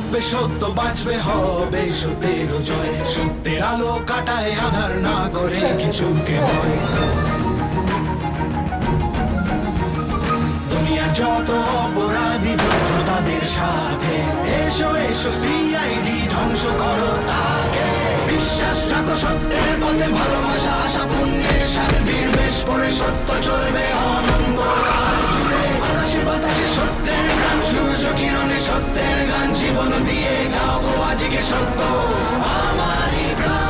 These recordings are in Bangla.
থাকবে সত্য, বাঁচবে হবে সত্যের জয়। সত্যের আলো কাটায় আধার, না করে কিছুকে ভয়। দুনিয়ার যত অপরাধী যত তাদের সাথে, এসো এসো সিআইডি ধ্বংস করো তাকে। বিশ্বাস রাখো সত্যের পথে, ভালোবাসা আশা পুণ্যের সাথে বীর বেশ পড়ে সত্য চলবে অনন্তকাল জুড়ে। আকাশে বাতাসে সত্যের গান, সূর্য কিরণে সত্যের গান। জীবন দিয়ে গাও গো আজকে সত্য আমারই প্রাণ।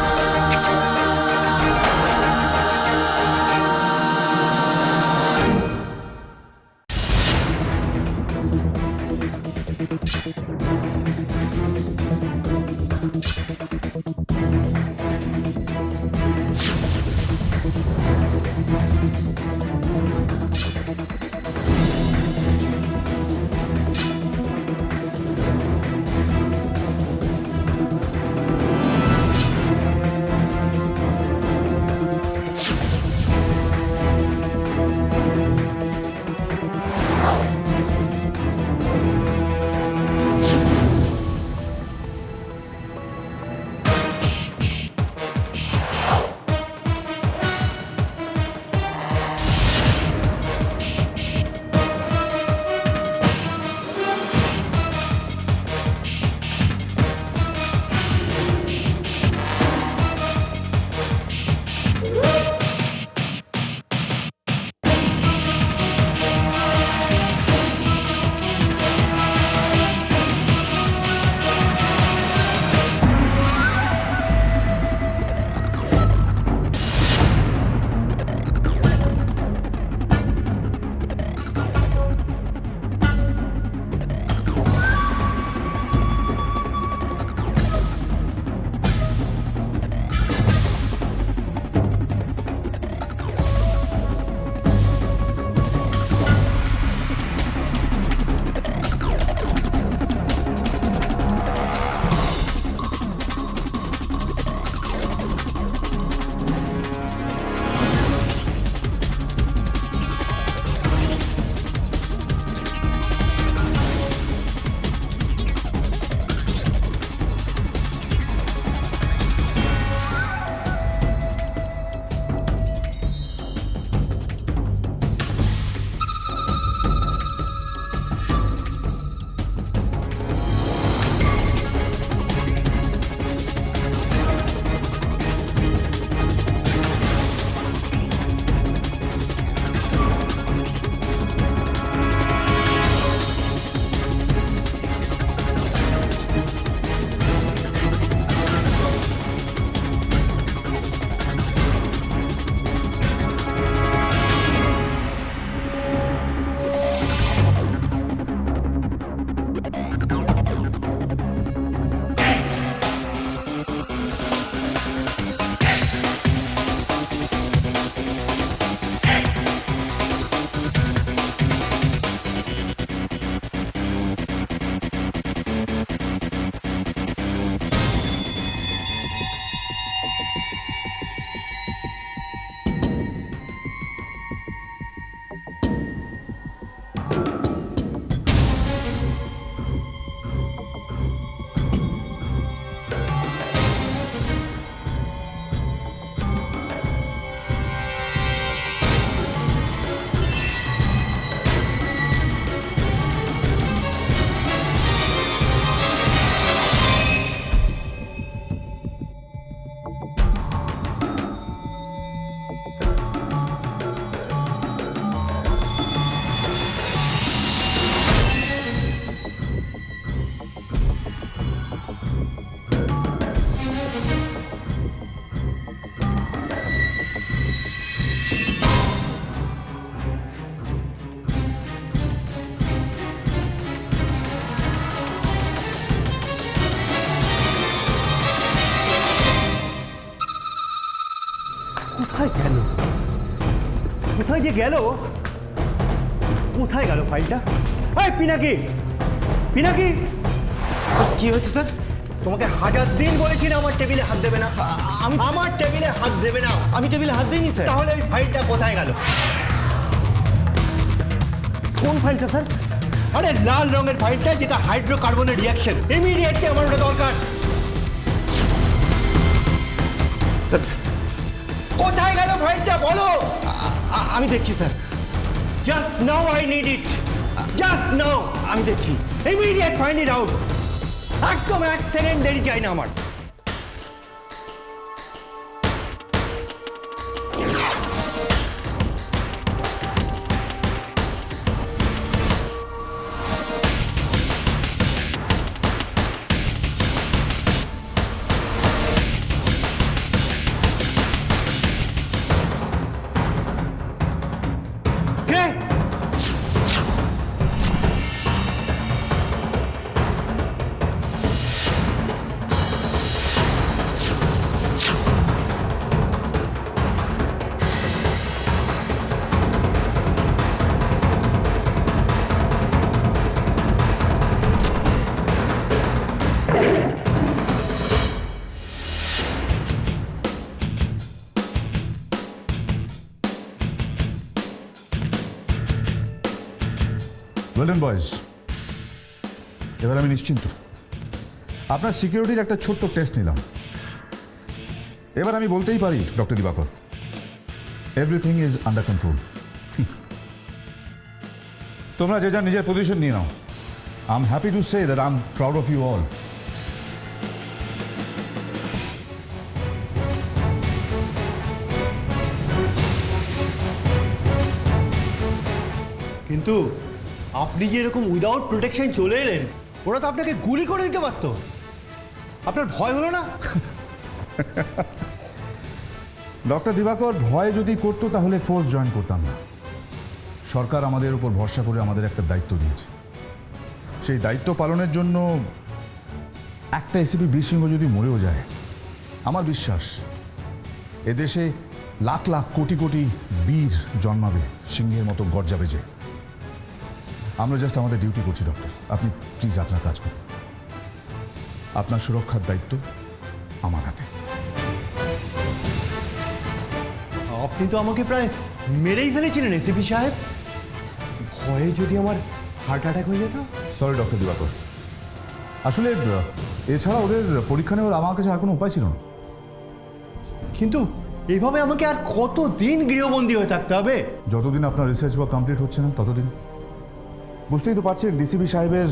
কোথায় গেল? কোথায় যে গেল? কোথায় গেল ফাইলটা? এই পিনাকি, পিনাকি, কি হচ্ছে স্যার? তোমাকে 1000 দিন বলেছি না আমার টেবিলে হাত দেবে না। আমি আমার টেবিলে হাত দেবে না। আমি টেবিলে হাত দিইনি স্যার। তাহলে ওই ফাইলটা কোথায় গেল? কোন ফাইলটা স্যার? আরে লাল রঙের ফাইলটা, যেটা হাইড্রোকার্বনের রিয়াকশন, ইমিডিয়েটলি আমার ওটা দরকার। স্যার কোথায় গেল ফাইলটা বলো? আমি দেখছি sir, just now I need it, just now. আমি দেখছি। Immediate find it out. একদম 1 সেকেন্ড দেরি চাই না আমার। কে? ওয়েল ডান বয়েজ, এবার আমি নিশ্চিন্ত। আপনার সিকিউরিটির একটা ছোট্ট টেস্ট নিলাম। এবার আমি বলতেই পারি doctor Dibakar, everything is under control. তোমরা যে যার নিজের পজিশন নিয়ে নাও। I am happy to say that I am proud of you all. কিন্তু আপনি যে এরকম উইদাউট প্রোটেকশন চলে এলেন, ওরা তো আপনাকে গুলি করে দিতে পারতো। আপনার ভয় হলো না? ডক্টর দিবাকর, ভয় যদি করতো তাহলে ফোর্স জয়েন করতাম না। সরকার আমাদের উপর ভরসা করে আমাদের একটা দায়িত্ব দিয়েছে। সেই দায়িত্ব পালনের জন্য একটা এসিপি বীর সিংহ যদি মরেও যায়, আমার বিশ্বাস এদেশে লাখ লাখ কোটি কোটি বীর জন্মাবে, সিংহের মতো গর্জাবে যে। আমরা জাস্ট আমাদের ডিউটি করছি ডক্টর। আপনি প্লিজ আপনার কাজ করুন। আপনার সুরক্ষার দায়িত্ব আমার হাতে। আপনি তো আমাকে প্রায় মেরেই ফেলেছিলেন এসিপি সাহেব। ভয়ে যদি আমার হার্ট অ্যাটাক হয়ে যেত। সরি ডক্টর দিবাকর, আসলে এছাড়া ওদের পরীক্ষা নেওয়ার আমার কাছে আর কোনো উপায় ছিল না। কিন্তু এইভাবে আমাকে আর কতদিন গৃহবন্দী হয়ে থাকতে হবে? যতদিন আপনার রিসার্চ ওয়ার্ক কমপ্লিট হচ্ছে না ততদিন। বুঝতেই তো পারছেন, ডিসিপি সাহেবের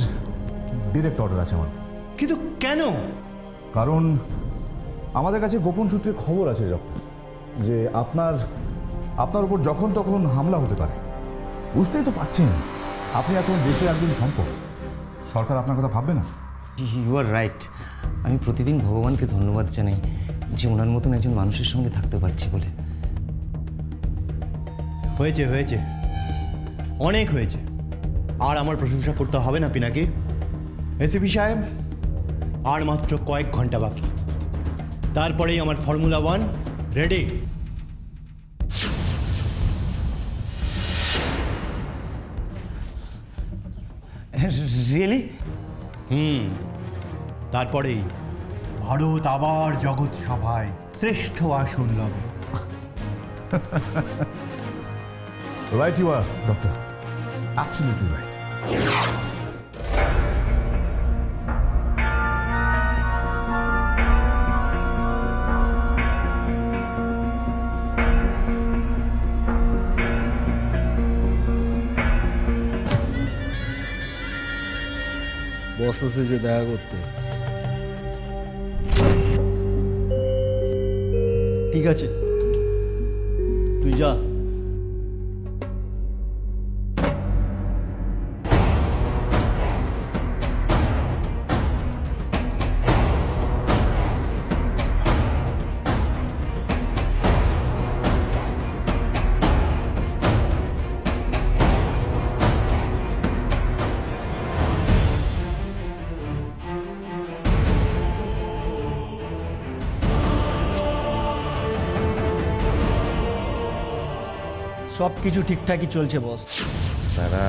ডিরেক্ট অর্ডার আছে আমার। কিন্তু কেন? কারণ আমাদের কাছে গোপন সূত্রে খবর আছে যে আপনার উপর যখন তখন হামলা হতে পারে। বুঝতেই তো পারছেন, আপনি এখন দেশের একজন সম্পদ। সরকার আপনার কথা ভাববে না? You are right. আমি প্রতিদিন ভগবানকে ধন্যবাদ জানাই যে ওনার মতন একজন মানুষের সঙ্গে থাকতে পারছি বলে। হয়েছে হয়েছে, অনেক হয়েছে। আর আমার প্রশংসা করতে হবে না পিনাকি। এসিপি সাহেব, আর মাত্র কয়েক ঘন্টা বাকি, তারপরেই আমার ফর্মুলা 1 রেডি। রিয়েলি? তারপরেই ভারত আবার জগৎ সভায় শ্রেষ্ঠ আসন লবে। Right you are doctor, absolutely right. Boss এসেছে দেখা করতে। ঠিক আছে, তুই যা। সব কিছু ঠিকঠাকই চলছে বস। তারা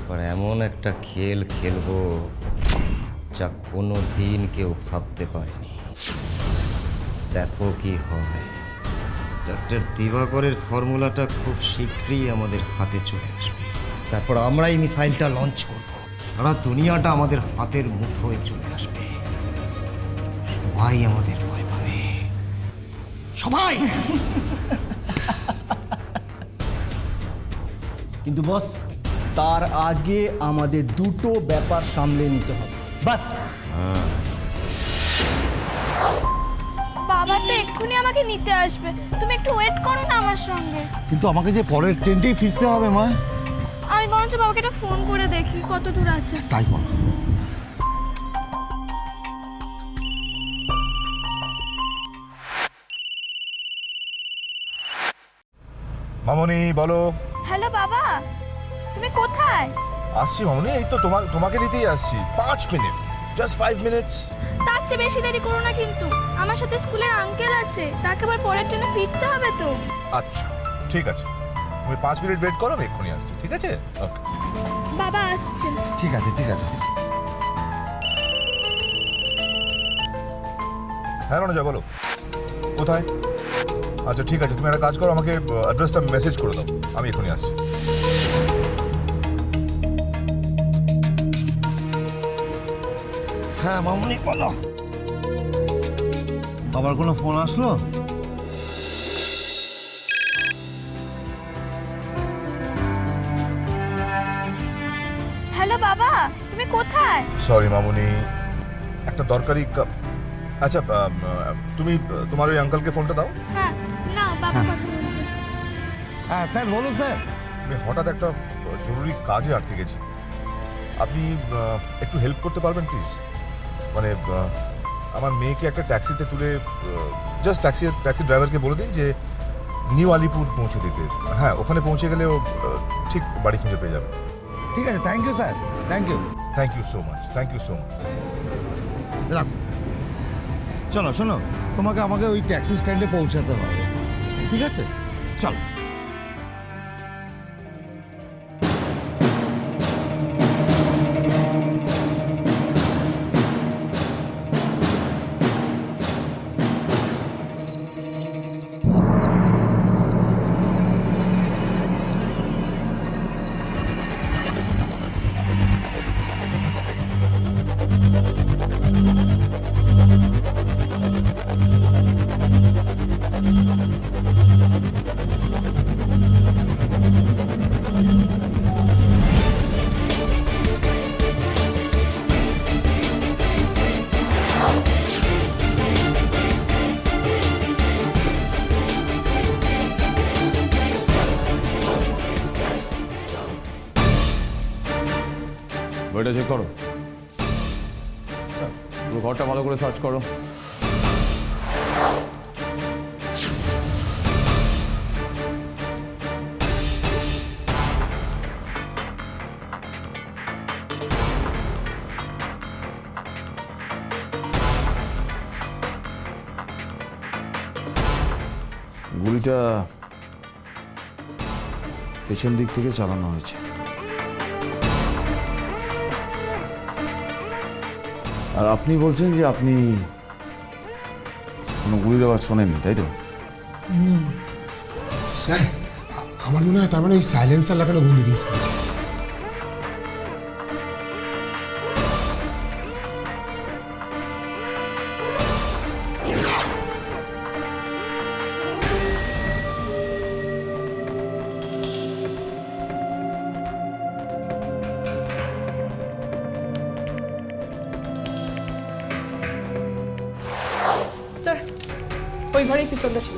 এবার এমন একটা খেল খেলবো যা কোনো দিন কেউ ভাবতে পারেনি। দেখো কি হয়। ডক্টর দিবাকরের ফর্মুলাটা খুব শীঘ্রই আমাদের হাতে চলে আসবে। তারপর আমরা এই মিসাইলটা লঞ্চ করব। সারা দুনিয়াটা আমাদের হাতের মুঠোয় চলে আসবে, সবাই আমাদের ভয় পাবে, সবাই। কিন্তু বস, তার আগে আমাদের দুটো ব্যাপার সামলে নিতে হবে। বাস। বাবা তো এক্ষুনি আমাকে নিতে আসবে, তুমি একটু ওয়েট করো না আমার সঙ্গে। কিন্তু আমাকে যে পরের ট্রেনটাই ফিরতে হবে মা। আমি বরঞ্চ বাবাকে একটা ফোন করে দেখি কত দূর আছে। তাই বল। মামনি বলো। হ্যালো বাবা, তুমি কোথায়? আসছি মামনি, এই তো তোমাকে নিতেই আসছি। 5 মিনিট, জাস্ট 5 মিনিটস। তার চেয়ে বেশি দেরি করো না কিন্তু, আমার সাথে স্কুলের আঙ্কেল আছে, তাকে আবার পরের ট্রেনে ফিরতে হবে তো। আচ্ছা ঠিক আছে, তুমি 5 মিনিট ওয়েট করো, আমি এক্ষুনি আসছি, ঠিক আছে? ওকে। বাবা আসছেন। ঠিক আছে ঠিক আছে। হ্যাঁ রণজা বলো, কোথায়? আচ্ছা ঠিক আছে, তুমি একটা কাজ করো, আমাকে অ্যাড্রেসটা মেসেজ করে দাও, আমি এক্ষুনি আসছি। হ্যাঁ মামুনি বলো। বাবার কোনো ফোন আসলো? হ্যালো বাবা, তুমি কোথায়? সরি মামুনি, একটা দরকারি আচ্ছা তুমি তোমার ওই আঙ্কেলকে ফোনটা দাও। হ্যাঁ না, বাবা কথা বলবে। হ্যাঁ স্যার বলুন স্যার। আমি হঠাৎ একটা জরুরি কাজে আটকে গেছি, আপনি একটু হেল্প করতে পারবেন প্লিজ? মানে আমার মেয়েকে একটা ট্যাক্সিতে তুলে জাস্ট ট্যাক্সি ড্রাইভারকে বলে দিন যে নিউ আলিপুর পৌঁছে দিতে। হ্যাঁ, ওখানে পৌঁছে গেলে ও ঠিক বাড়ি খুঁজে পেয়ে যাবে। ঠিক আছে, thank you sir, thank you. Thank you so much, thank you so much. রাখো। শোনো শোনো, তোমাকে আমাকে ওই ট্যাক্সি স্ট্যান্ডে পৌঁছাতে হবে, ঠিক আছে? চল। বইটা চেক করো, পুরো ঘরটা ভালো করে সার্চ করো। গুলিটা পেছন দিক থেকে চালানো হয়েছে, আর আপনি বলছেন যে আপনি কোনো গুলির আওয়াজ শোনেননি, তাই তো? স্যার, আমার মনে হয় তার মানে ওই সাইলেন্সার লাগানো গুলি ইউজ করেছে। স্যার, ওই ঘরেই পিস্তলটা ছিল।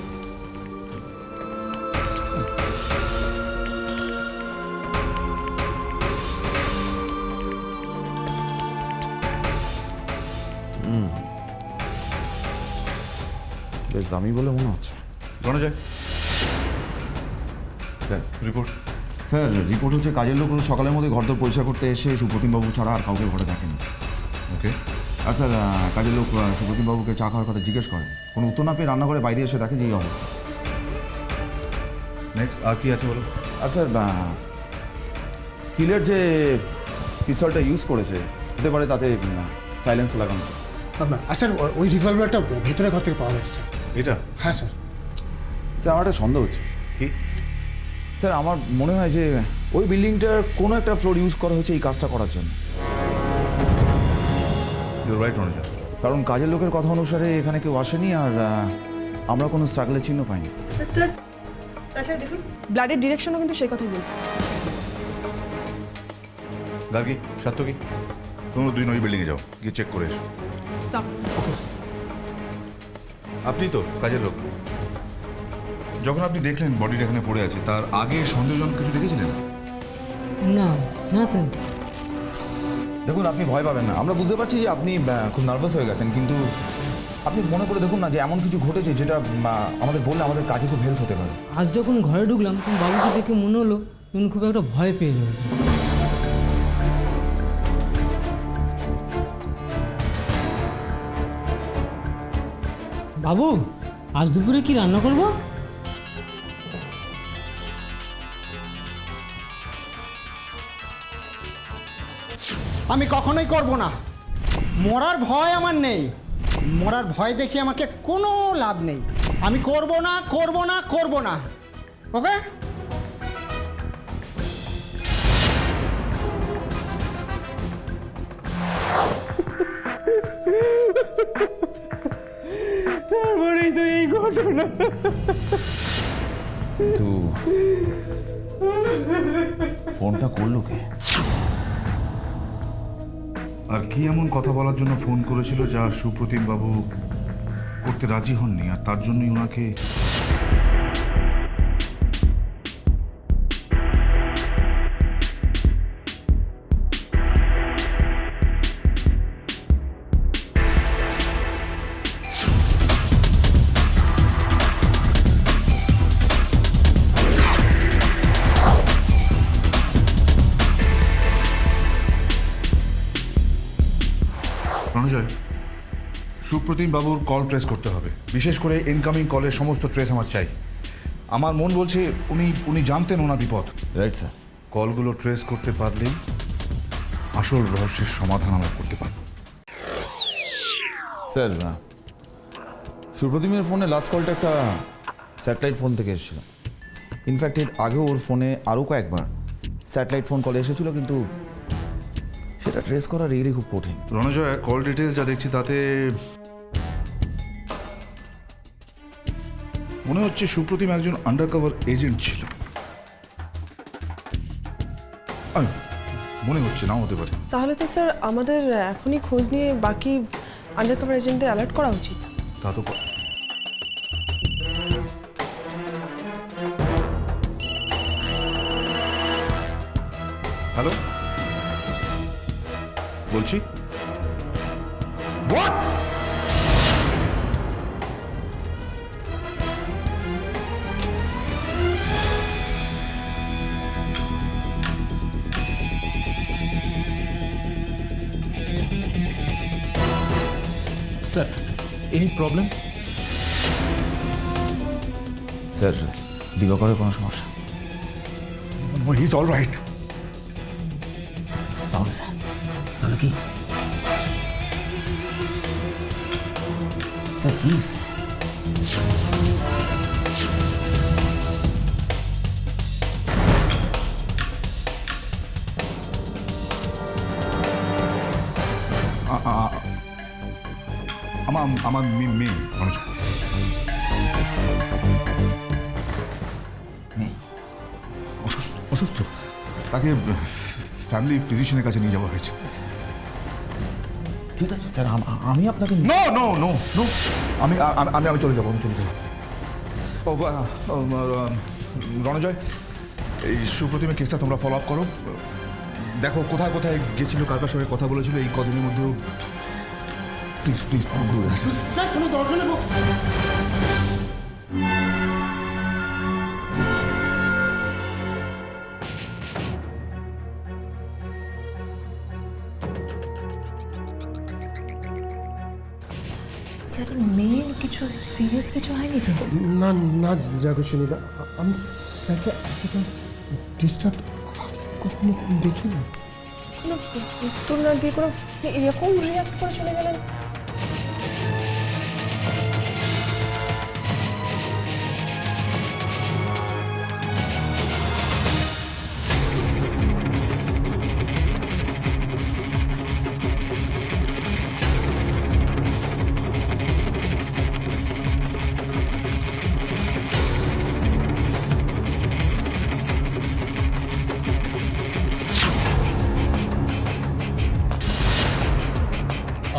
বেশ দামি বলে মনে হচ্ছে। Ranajoy sir report. Sir report হচ্ছে কাজের লোক সকালের মধ্যে ঘরদোর পরিষ্কার করতে এসে সুপ্রতিমবাবু ছাড়া আর কাউকে ঘরে দেখেনি। ওকে। আর স্যার কাজের লোক সুপ্রতিমবাবুকে চা খাওয়ার কথা জিজ্ঞেস করেন, কোনো উত্তর না পেয়ে রান্নাঘরে বাইরে এসে দেখে যে এই অবস্থা। নেক্সট আর কি আছে বলো? আর স্যার কিলের যে পিস্তলটা ইউজ করেছে হতে পারে তাতে সাইলেন্স লাগানো। আর স্যার, ওই রিভলভারটা ভেতরে ঘর থেকে পাওয়া গেছে। এটা? হ্যাঁ স্যার। স্যার আমার একটা সন্দেহ হচ্ছে। কি? স্যার আমার মনে হয় যে ওই বিল্ডিংটার কোনো একটা ফ্লোর ইউজ করা হয়েছে এই কাজটা করার জন্য। You're right Ranajoy. কারণ কাজের লোকের কথা অনুসারে এখানে কেউ আসেনি, আর আমরা কোনো স্ট্রাগলের চিহ্ন পাইনি। স্যার তাছাড়া দেখুন ব্লাডের ডিরেকশনও কিন্তু সেই কথাই বলছে। গার্গী, সাত্তকী, তোমরা দুই ওই বিল্ডিংয়ে যাও, গিয়ে চেক করে এসো। স্যার আপনি তো কাজের লোক। যখন আপনি দেখলেন বডিটা এখানে পড়ে আছে, তার আগে সন্দেহজনক কিছু দেখেছিলেন? না না স্যার। দেখুন, আপনি ভয় পাবেন না। আমরা বুঝতে পারছি যে আপনি খুব নার্ভাস হয়ে গেছেন, কিন্তু আপনি মনে করে দেখুন না যে এমন কিছু ঘটেছে যেটা আমাদের বললে আমাদের কাজে খুব হেল্প হতে পারে। আজ যখন ঘরে ঢুকলাম তখন বাবুকে দেখে মনে হলো তুমি খুব একটা ভয় পেয়ে যাবে। বাবু, আজ দুপুরে কি রান্না করব? আমি কখনোই করব না। মরার ভয় আমার নেই। মরার ভয় দেখি আমাকে কোনো লাভ নেই। আমি করব না, করব না, করব না। ওকে? তারপরেই তো এই ঘটনা। কিন্তু ফোনটা করলো কে? আর কি এমন কথা বলার জন্য ফোন করেছিল যা সুপ্রতিম বাবু করতে রাজি হননি, আর তার জন্যই ওনাকে রণজয়, সুপ্রতিম বাবুর কল ট্রেস করতে হবে। বিশেষ করে ইনকামিং কলের সমস্ত ট্রেস আমার চাই। আমার মন বলছে উনি জানতেন ওনার বিপদ। Right sir. কলগুলো ট্রেস করতে পারলেই আসল রহস্যের সমাধান আমরা করতে পারব। স্যার, সুপ্রতিমের ফোনে লাস্ট কলটা একটা স্যাটেলাইট ফোন থেকে এসেছিল। ইনফ্যাক্ট এর আগেও ওর ফোনে আরও কয়েকবার স্যাটেলাইট ফোন কল এসেছিল, কিন্তু সেটা ট্রেস করা রিয়েলি খুব কঠিন। রণজয়, কল ডিটেলস যা দেখছি তাতে মনে হচ্ছে সুপ্রতিম একজন আন্ডারকভার এজেন্ট ছিল। মনে হচ্ছে, নাও হতে পারে। তাহলে তো স্যার আমাদের এখনই খোঁজ নিয়ে বাকি আন্ডারকভার এজেন্টদের অ্যালার্ট করা উচিত। তা তো হ্যালো, বলছি what? Sir, any problem? Sir, দিবাকরের কোনো সমস্যা? He is all right. তাহলে স্যার, তাহলে কি স্যার? প্লিজ আমার মেয়ে রণজয়। অসুস্থ, তাকে ফ্যামিলি ফিজিশিয়ানের কাছে নিয়ে যাওয়া হয়েছে। ঠিক আছে স্যার, আমি আপনাকে নো নো নো নো আমি আমি চলে যাবো, রণজয়, এই সুপ্রতিমের কেসটা তোমরা ফলো আপ করো। দেখো কোথায় কোথায় গেছিল, কার কার সঙ্গে কথা বলেছিল এই কদিনের মধ্যেও। প্লিজ প্লিজ স্যার, কোনো দরকার নেই। স্যার, মেয়ের কিছু সিরিয়াস কিছু হয়নি তো? না না জাগোশিনী, আমি স্যারকে এতটা ডিস্টার্ব কখনো দেখিনি। কোনো উত্তর না দিয়ে কোনো এরকম রিয়াক্ট করে চলে গেলেন।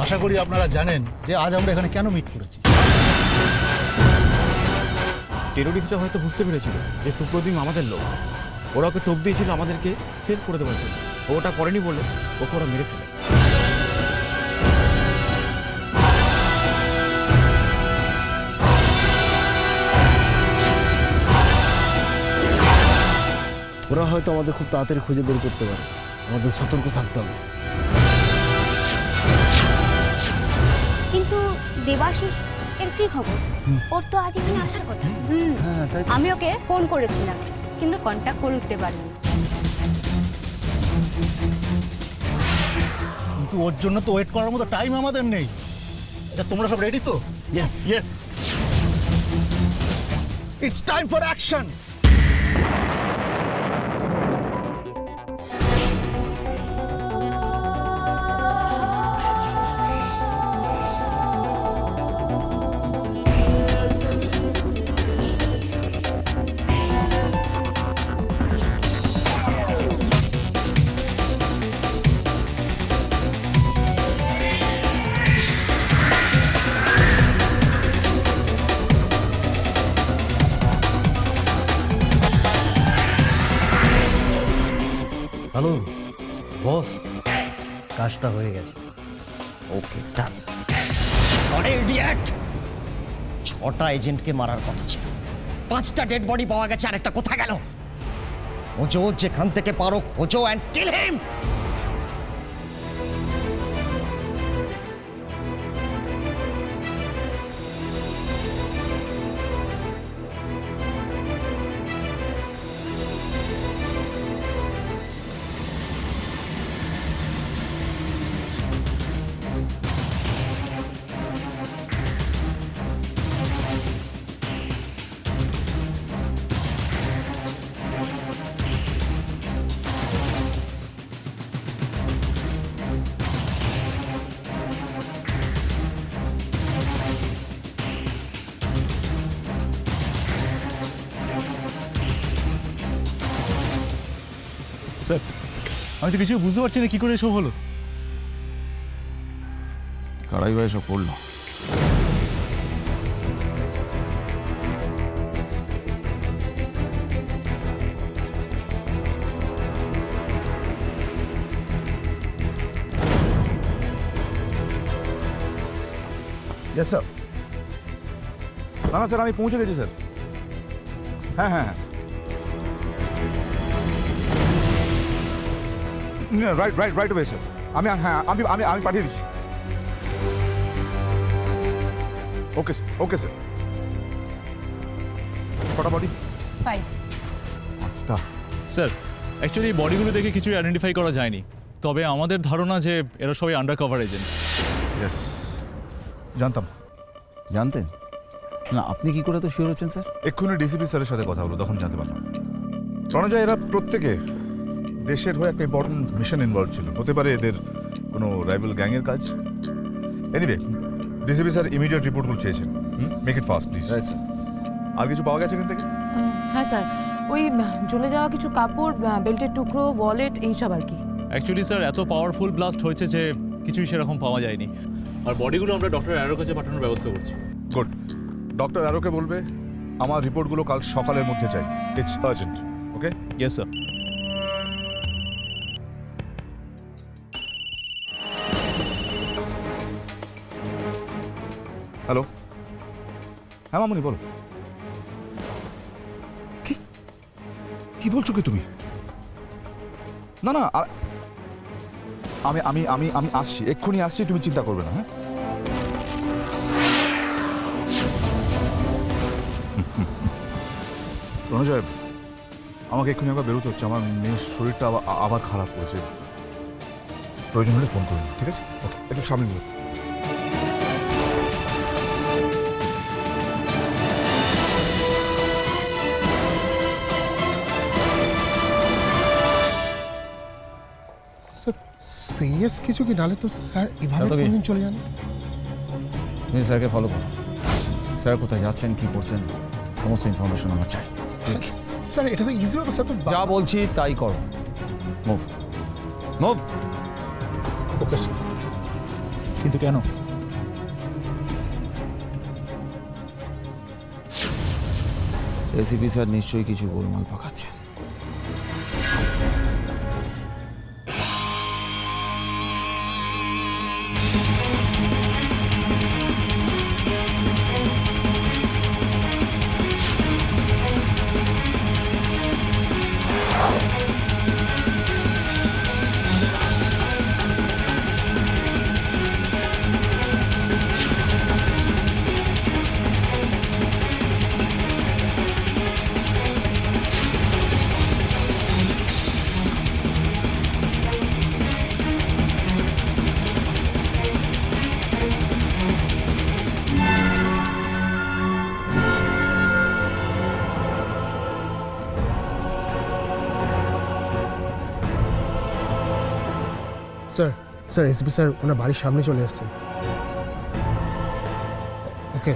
আশা করি আপনারা জানেন যে আজ আমরা এখানে কেন মিট করেছি। টেরোরিস্টরা হয়তো বুঝতে পেরেছিল যে সুপ্রদীপ আমাদের লোক। ওরা ওকে টোপ দিয়েছিল আমাদেরকে শেষ করে দেওয়ার জন্য। ওটা করেনি বলে ওকে ওরা মেরে ফেলে। ওরা হয়তো আমাদের খুব তাড়াতাড়ি খুঁজে বের করতে পারে, আমাদের সতর্ক থাকতে হবে। কিন্তু দেবাশিস এর কি খবর? ওর তো আজ এখানে আসার কথা। আমি ওকে ফোন করেছিলাম কিন্তু কন্ট্যাক্ট করে উঠতে পারিনি। কিন্তু ওর জন্য তো ওয়েট করার মতো টাইম আমাদের নেই। এটা তোমরা সব রেডি তো? Yes yes, it's time for action. Hello boss, কাজটা হয়ে গেছে। ওকে ডান। আরে ইডিয়েট, 6টা এজেন্টকে মারার কথা ছিল, 5টা ডেড বডি পাওয়া গেছে, আরেকটা কোথায় গেল? খোঁজো, যেখান থেকে পারো খোঁজো অ্যান্ড কিল হিম। স্যার, আমি তো কিছু বুঝতে পারছি না কি করে এসব হলো। কারাই বা এসব করলো? Yes sir. না না স্যার, আমি পৌঁছে গেছি স্যার। হ্যাঁ হ্যাঁ হ্যাঁ, right right right way sir. আমি পাঠিয়ে দিচ্ছি। Okay sir, okay sir. কটা বডি? 5। আচ্ছা স্যার, অ্যাকচুয়ালি বডিগুলো দেখে কিছু আইডেন্টিফাই করা যায়নি, তবে আমাদের ধারণা যে এরা সবাই আন্ডার কভার এজেন্ট। ইয়েস, জানতাম। জানতেন না? আপনি কি করে তো শিওর হচ্ছেন স্যার? এক্ষুনি ডিসিপি স্যারের সাথে কথা হলো, তখন জানতে পারলাম। রণজয়, এরা প্রত্যেকে দেশের হয়ে একটা ইম্পর্টেন্ট মিশন ইনভলভ ছিল। হতে পারে এদের কোনো রাইভাল গ্যাংয়ের কাজ। এনিওয়ে, ডিসিপি স্যার ইমিডিয়েট রিপোর্টগুলো চেয়েছেন। Make it fast please. আর কিছু পাওয়া গেছে এখান থেকে? হ্যাঁ স্যার, ওই জ্বলে যাওয়া কিছু কাপড়, বেল্টের টুকরো, ওয়ালেট, এইসব আর কি। অ্যাকচুয়ালি স্যার এত পাওয়ারফুল ব্লাস্ট হয়েছে যে কিছুই সেরকম পাওয়া যায়নি, আর বডিগুলো আমরা ডক্টর অ্যারোর কাছে পাঠানোর ব্যবস্থা করছি। গুড। ডক্টর অ্যারোকে বলবে আমার রিপোর্টগুলো কাল সকালের মধ্যে চাই। It's urgent. Okay? Yes sir. Hello, হ্যাঁ মামুনি বলো। কি কি বলছো কি তুমি? না না, আমি আমি আমি আমি আসছি, এক্ষুনি আসছি, তুমি চিন্তা করবে না। হ্যাঁ, রণজয়, আমাকে এক্ষুনি একবার বেরোতে হচ্ছে। আমার মেয়ের শরীরটা আবার খারাপ করেছে। প্রয়োজন হলে ফোন করুন, ঠিক আছে? ওকে, একটু সামনে নিয়ে। সিরিয়াস কিছু কি? নালে তো স্যার এভাবে তো কি? কোনদিন চলে যান। তুমি স্যারকে ফলো করো। স্যার কোথায় যাচ্ছেন, কি করছেন, সমস্ত ইনফরমেশন আমার চাই। স্যার এটা তো ইজি ব্যাপার, স্যার তো যা বলছি তাই করো। Move move. Okay sir. কিন্তু কেন? এসিপি স্যার নিশ্চয়ই কিছু গোলমাল পাকাচ্ছেন। স্যার স্যার এসপি স্যার ওনার বাড়ির সামনে চলে এসেছেন। ওকে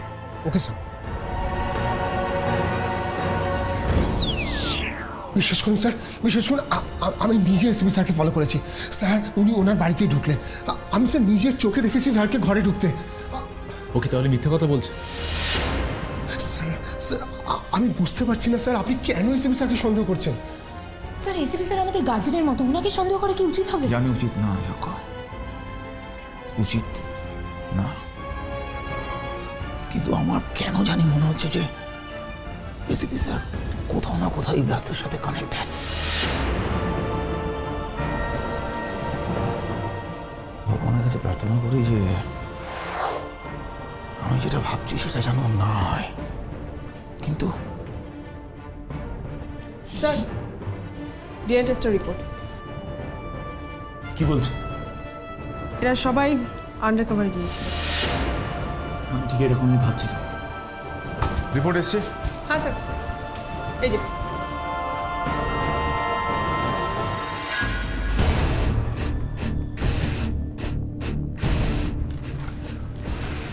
ওকে স্যার। বিশ্বাস করুন স্যার, বিশ্বাস করুন, আমি নিজে এসপি স্যারকে ফলো করেছি স্যার। উনি ওনার বাড়িতেই ঢুকলেন। আমি স্যার নিজের চোখে দেখেছি স্যারকে ঘরে ঢুকতে। ওকে তাহলে মিথ্যে কথা বলছে? স্যার স্যার আমি বুঝতে পারছি না স্যার, আপনি কেন এসপি স্যারকে সন্দেহ করছেন? স্যার এসিপি স্যার আমাদের গার্জেনের মতো, ওনাকে সন্দেহ করা কি উচিত হবে? জানি উচিত না যজ্ঞ, উচিত না, কিন্তু আমার কেন জানি মনে হচ্ছে যে এসিপি স্যার কোথাও না কোথাও এই ব্লাস্টের সাথে কানেক্টেড। ভগবানের কাছে প্রার্থনা করি যে আমি যেটা ভাবছি সেটা যেন না হয়। কিন্তু স্যার ডিএনএ টেস্টের রিপোর্ট। কি বলছে? এরা সবাই আন্ডার কভারে জিনিস। আমি ঠিক এরকম আমি ভাবছিলাম। রিপোর্ট এসছে? হ্যাঁ স্যার, এই যে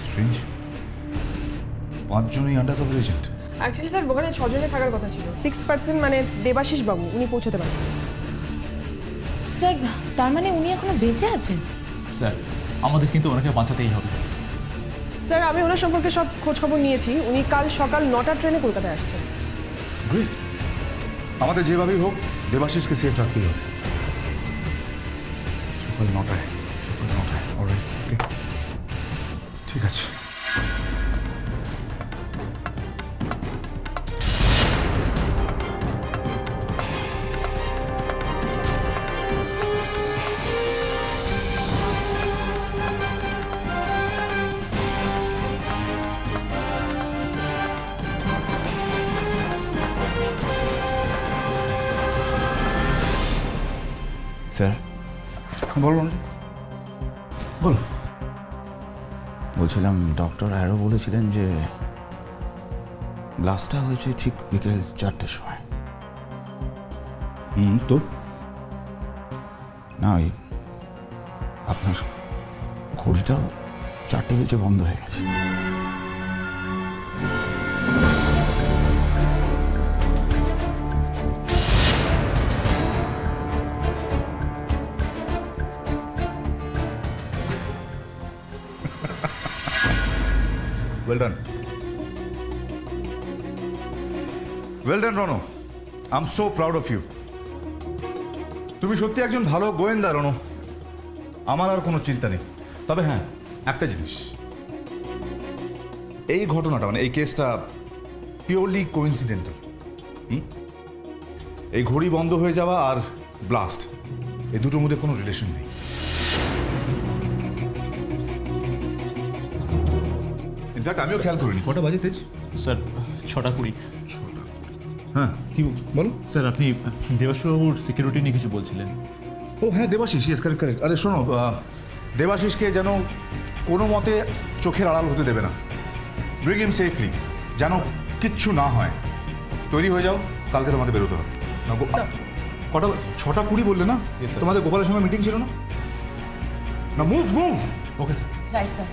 স্ট্রেঞ্জ, 5 জনই আন্ডারকভার এজেন্ট। অ্যাকচুয়ালি স্যার ওখানে 6 জনের থাকার কথা ছিল। 6% মানে দেবাশিস বাবু, উনি পৌঁছতে পারেন। স্যার তার মানে উনি এখনো বেঁচে আছেন? স্যার আমাদের কিন্তু ওনাকে বাঁচাতেই হবে। স্যার আমি ওনার সম্পর্কে সব খোঁজ খবর নিয়েছি। উনি কাল সকাল 9টার ট্রেনে কলকাতায় আসছেন। গ্রেট, আমাদের যেভাবেই হোক দেবাশিসকে সেফ রাখতেই হবে। সকাল 9টায়, সকাল 9টায়। অলরাইট, ওকে, ঠিক আছে। স্যার বলো অনুজ, বলো। বলছিলাম ডক্টর আরও বলেছিলেন যে ব্লাস্টটা হয়েছে ঠিক বিকেল 4টের সময়। তো না ওই আপনার ঘড়িটাও 4টে বেজে বন্ধ হয়ে গেছে। Well done, well done Rono, I am so proud of you. তুমি সত্যি একজন ভালো গোয়েন্দা রনো, আমার আর কোনো চিন্তা নেই। তবে হ্যাঁ, একটা জিনিস, এই ঘটনাটা মানে এই কেসটা পিওরলি কোইন্সিডেন্টাল। এই ঘড়ি বন্ধ হয়ে যাওয়া আর ব্লাস্ট, এই দুটোর মধ্যে কোনো রিলেশন নেই। ইনফ্যাক্ট আমিও খেয়াল করিনি। কটা বাজে তেজ? স্যার 6:20। হ্যাঁ, কি বলো? স্যার আপনি দেবাশবাবুর সিকিউরিটি নিয়ে কিছু বলছিলেন। ও হ্যাঁ, দেবাশিস, ইয়েস, কারেক্ট কারেক্ট। আরে শোনো, দেবাশিসকে যেন কোনো মতে চোখের আড়াল হতে দেবে না। ব্রিং হিম সেফলি, যেন কিচ্ছু না হয়। তৈরি হয়ে যাও, কালকে তোমাদের বেরোতে হবে। কটা? 6:20 বললে না? তোমাদের গোপালের সঙ্গে মিটিং ছিল না? না, move move. Okay sir. Right sir.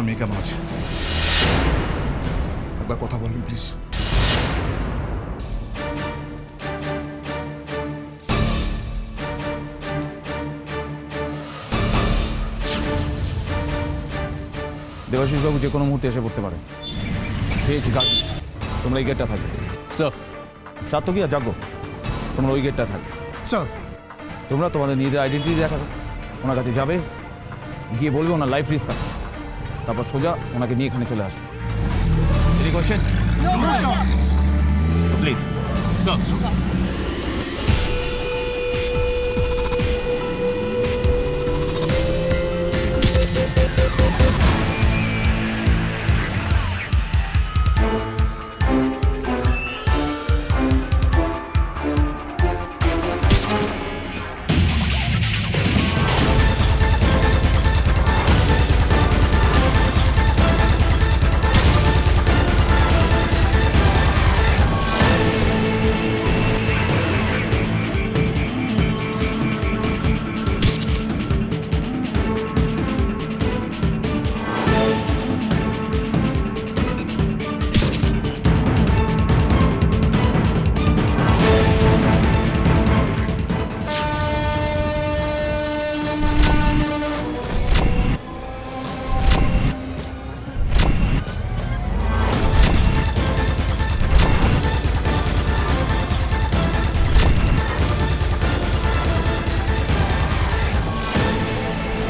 আমার মেয়ে কেমন আছে একবার কথা বলবি প্লিজ। দেবাশিসবাবু যে কোনো মুহূর্তে এসে পড়তে পারে। পেয়েছি গাড়ি, তোমরা এই গেটটা থাকবে। স্যার। সার্থকী আর যাগ্য, তোমরা ওই গেটটা থাকবে। স্যার। তোমরা তোমাদের নিজেদের আইডেন্টিটি দেখাবে, ওনার কাছে যাবে, গিয়ে বলবে ওনার লাইফ রিস্ক আছে, তারপর সোজা ওনাকে নিয়ে এখানে চলে আসবে। Any question? Please sir.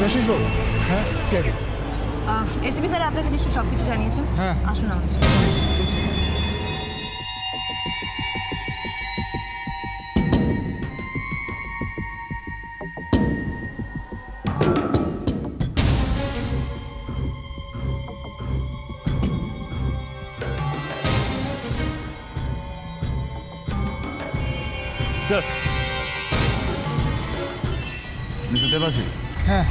দেবাশিসবাবু। হ্যাঁ স্যার। এসপি স্যার আপনাকে নিশ্চয়ই সব কিছু জানিয়েছেন। হ্যাঁ। আসুন আমাদের স্যার। মিস্টার দেবাশিস। হ্যাঁ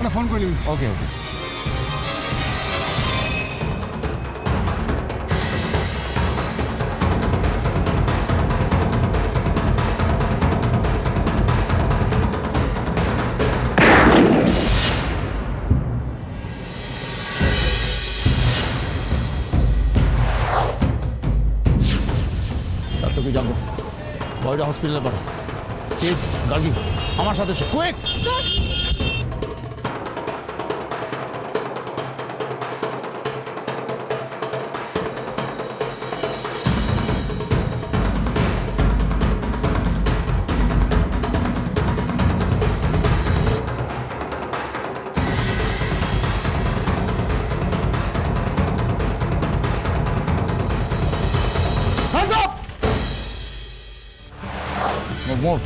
ওটা ফোন করে নিবি। ওকে ওকে। সার্থকী যাবো, বয়টা হসপিটালে পাঠাও। তেজ, গার্গী, আমার সাথে এসো, quick. Move, move.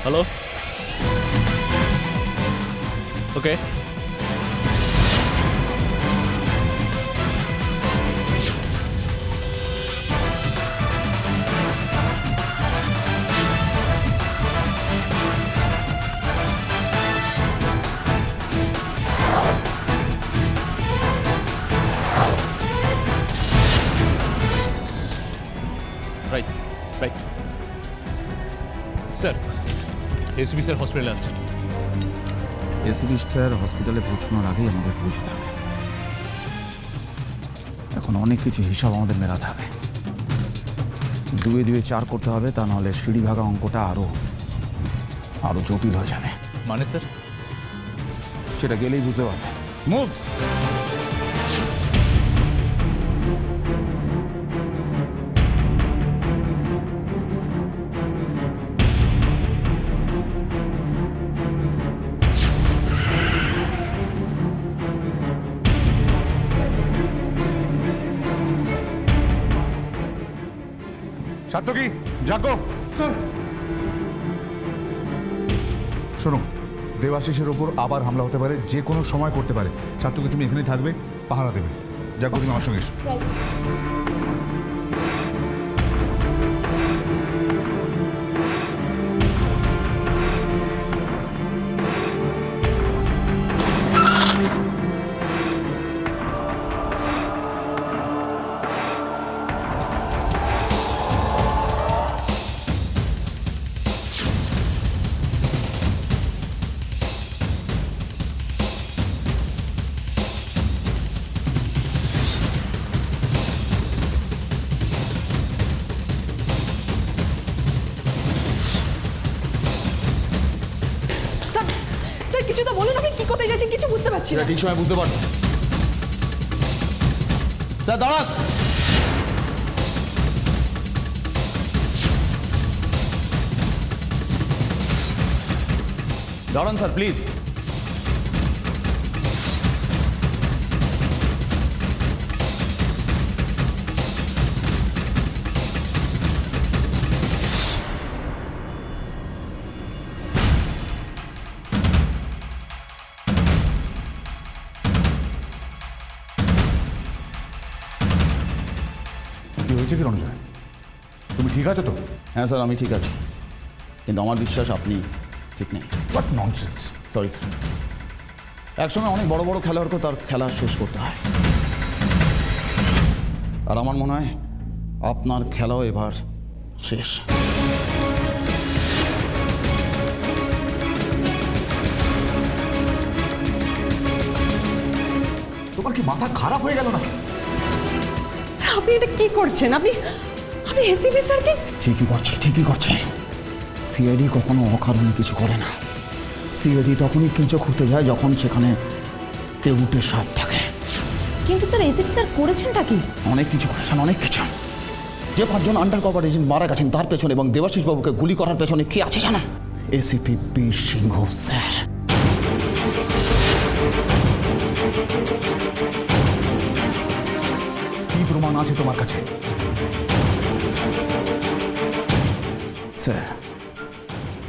Hello? Okay. Right, right. Sir, SP sir হসপিটালে আসছেন। এসপি স্যার হসপিটালে পৌঁছানোর আগেই আমাদের পৌঁছতে হবে। এখন অনেক কিছু হিসাব আমাদের মেলাতে হবে। 2 4 করতে হবে, তা নাহলে সিঁড়ি ভাগা অঙ্কটা আরো জটিল হয়ে যাবে। মানে স্যার? সেটা গেলেই বুঝতে পারবে। মুভ। সার্থকী, জাগো। স্যার। শোনো, দেবাশিসের ওপর আবার হামলা হতে পারে, যে কোনো সময় করতে পারে। সার্থকী তুমি এখানেই থাকবে, পাহারা দেবে। জাগো, তুমি আমার সঙ্গে এসো। বুঝতে পারছি না। ঠিক সময় বুঝতে পারছি। স্যার দাঁড়ান। দাঁড়ান স্যার প্লিজ। কি হয়েছে কি রণজয়? তুমি ঠিক আছো তো? হ্যাঁ স্যার আমি ঠিক আছি, কিন্তু আমার বিশ্বাস আপনি ঠিক নেই। What nonsense! সরি স্যার, একসময় অনেক বড় বড় খেলোয়াড়কেও তার খেলা শেষ করতে হয়, আর আমার মনে হয় আপনার খেলাও এবার শেষ। তোমার কি মাথা খারাপ হয়ে গেল নাকি? স্যার আপনি এটা কি করছেন? আপনি এসিপি স্যারকে ঠিকই করছে। সিআইডি কখনো অকারণে কিছু করে না। সিআইডি তখনই কেঁচো খুঁড়তে যায় যখন সেখানে কেউ উঠে সাপ থাকে। কিন্তু স্যার এসিপি স্যার করেছেনটা কি? অনেক কিছু করেছেন, অনেক কিছু। যে 5 জন আন্ডার কভার এজেন্ট মারা গেছেন তার পেছনে এবং দেবাশিস বাবুকে গুলি করার পেছনে কে আছে জানেন? এসিপি পি সিংহ স্যার। কি প্রমাণ আছে তোমার কাছে? স্যার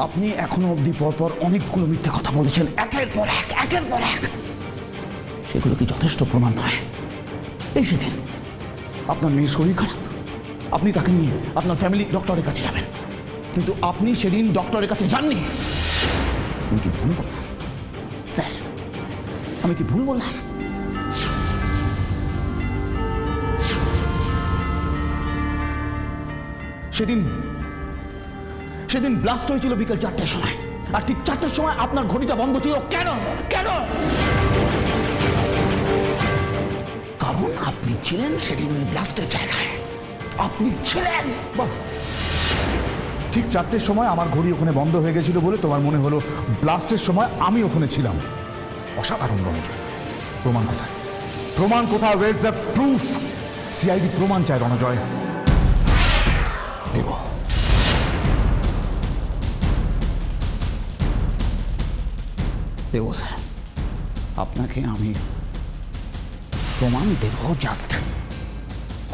আপনি এখনো অবধি পরপর অনেকগুলো মিথ্যে কথা বলেছেন, একের পর এক। সেগুলো কি যথেষ্ট প্রমাণ নয়? এই সেদিন আপনার মেয়ের শরীর খারাপ, আপনি তাকে নিয়ে আপনার ফ্যামিলি ডক্টরের কাছে যাবেন, কিন্তু আপনি সেদিন ডক্টরের কাছে যাননি। আমি কি ভুল বললাম স্যার? আমি কি ভুল বললাম? সেদিন ব্লাস্ট হয়েছিল বিকেল 4টার সময়, আর ঠিক 4টার সময় আপনার ঘড়িটা বন্ধ ছিল। কেন? কারণ আপনি ছিলেন সেদিন ওই ব্লাস্টের জায়গায়। আপনি ছিলেন। ঠিক 4টের সময় আমার ঘড়ি ওখানে বন্ধ হয়ে গেছিল বলে তোমার মনে হলো ব্লাস্টের সময় আমি ওখানে ছিলাম। অসাধারণ রণজয়। প্রমাণ কোথায়? Where the proof? সিআইডি প্রমাণ চায় রণজয়। দেব স্যার, আপনাকে আমি প্রমাণ দেব, জাস্ট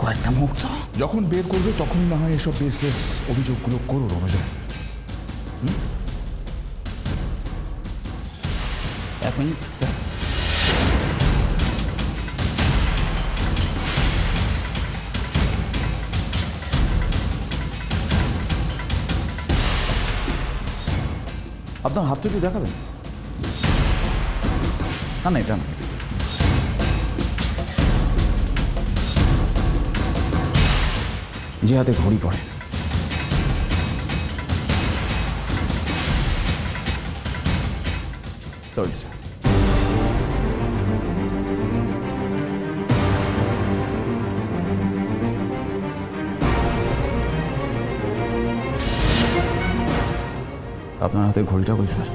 কয়েকটা মুহূর্ত। যখন বের করবে তখন না হয় এসব বেসলেস অভিযোগগুলো করো রণজয়। এক মিনিট স্যার। আপনার হাতটা কি দেখাবেন? না এটা না, যে হাতে ঘড়ি পড়ে। Sorry sir. আপনার হাতে ঘড়িটা কই স্যার?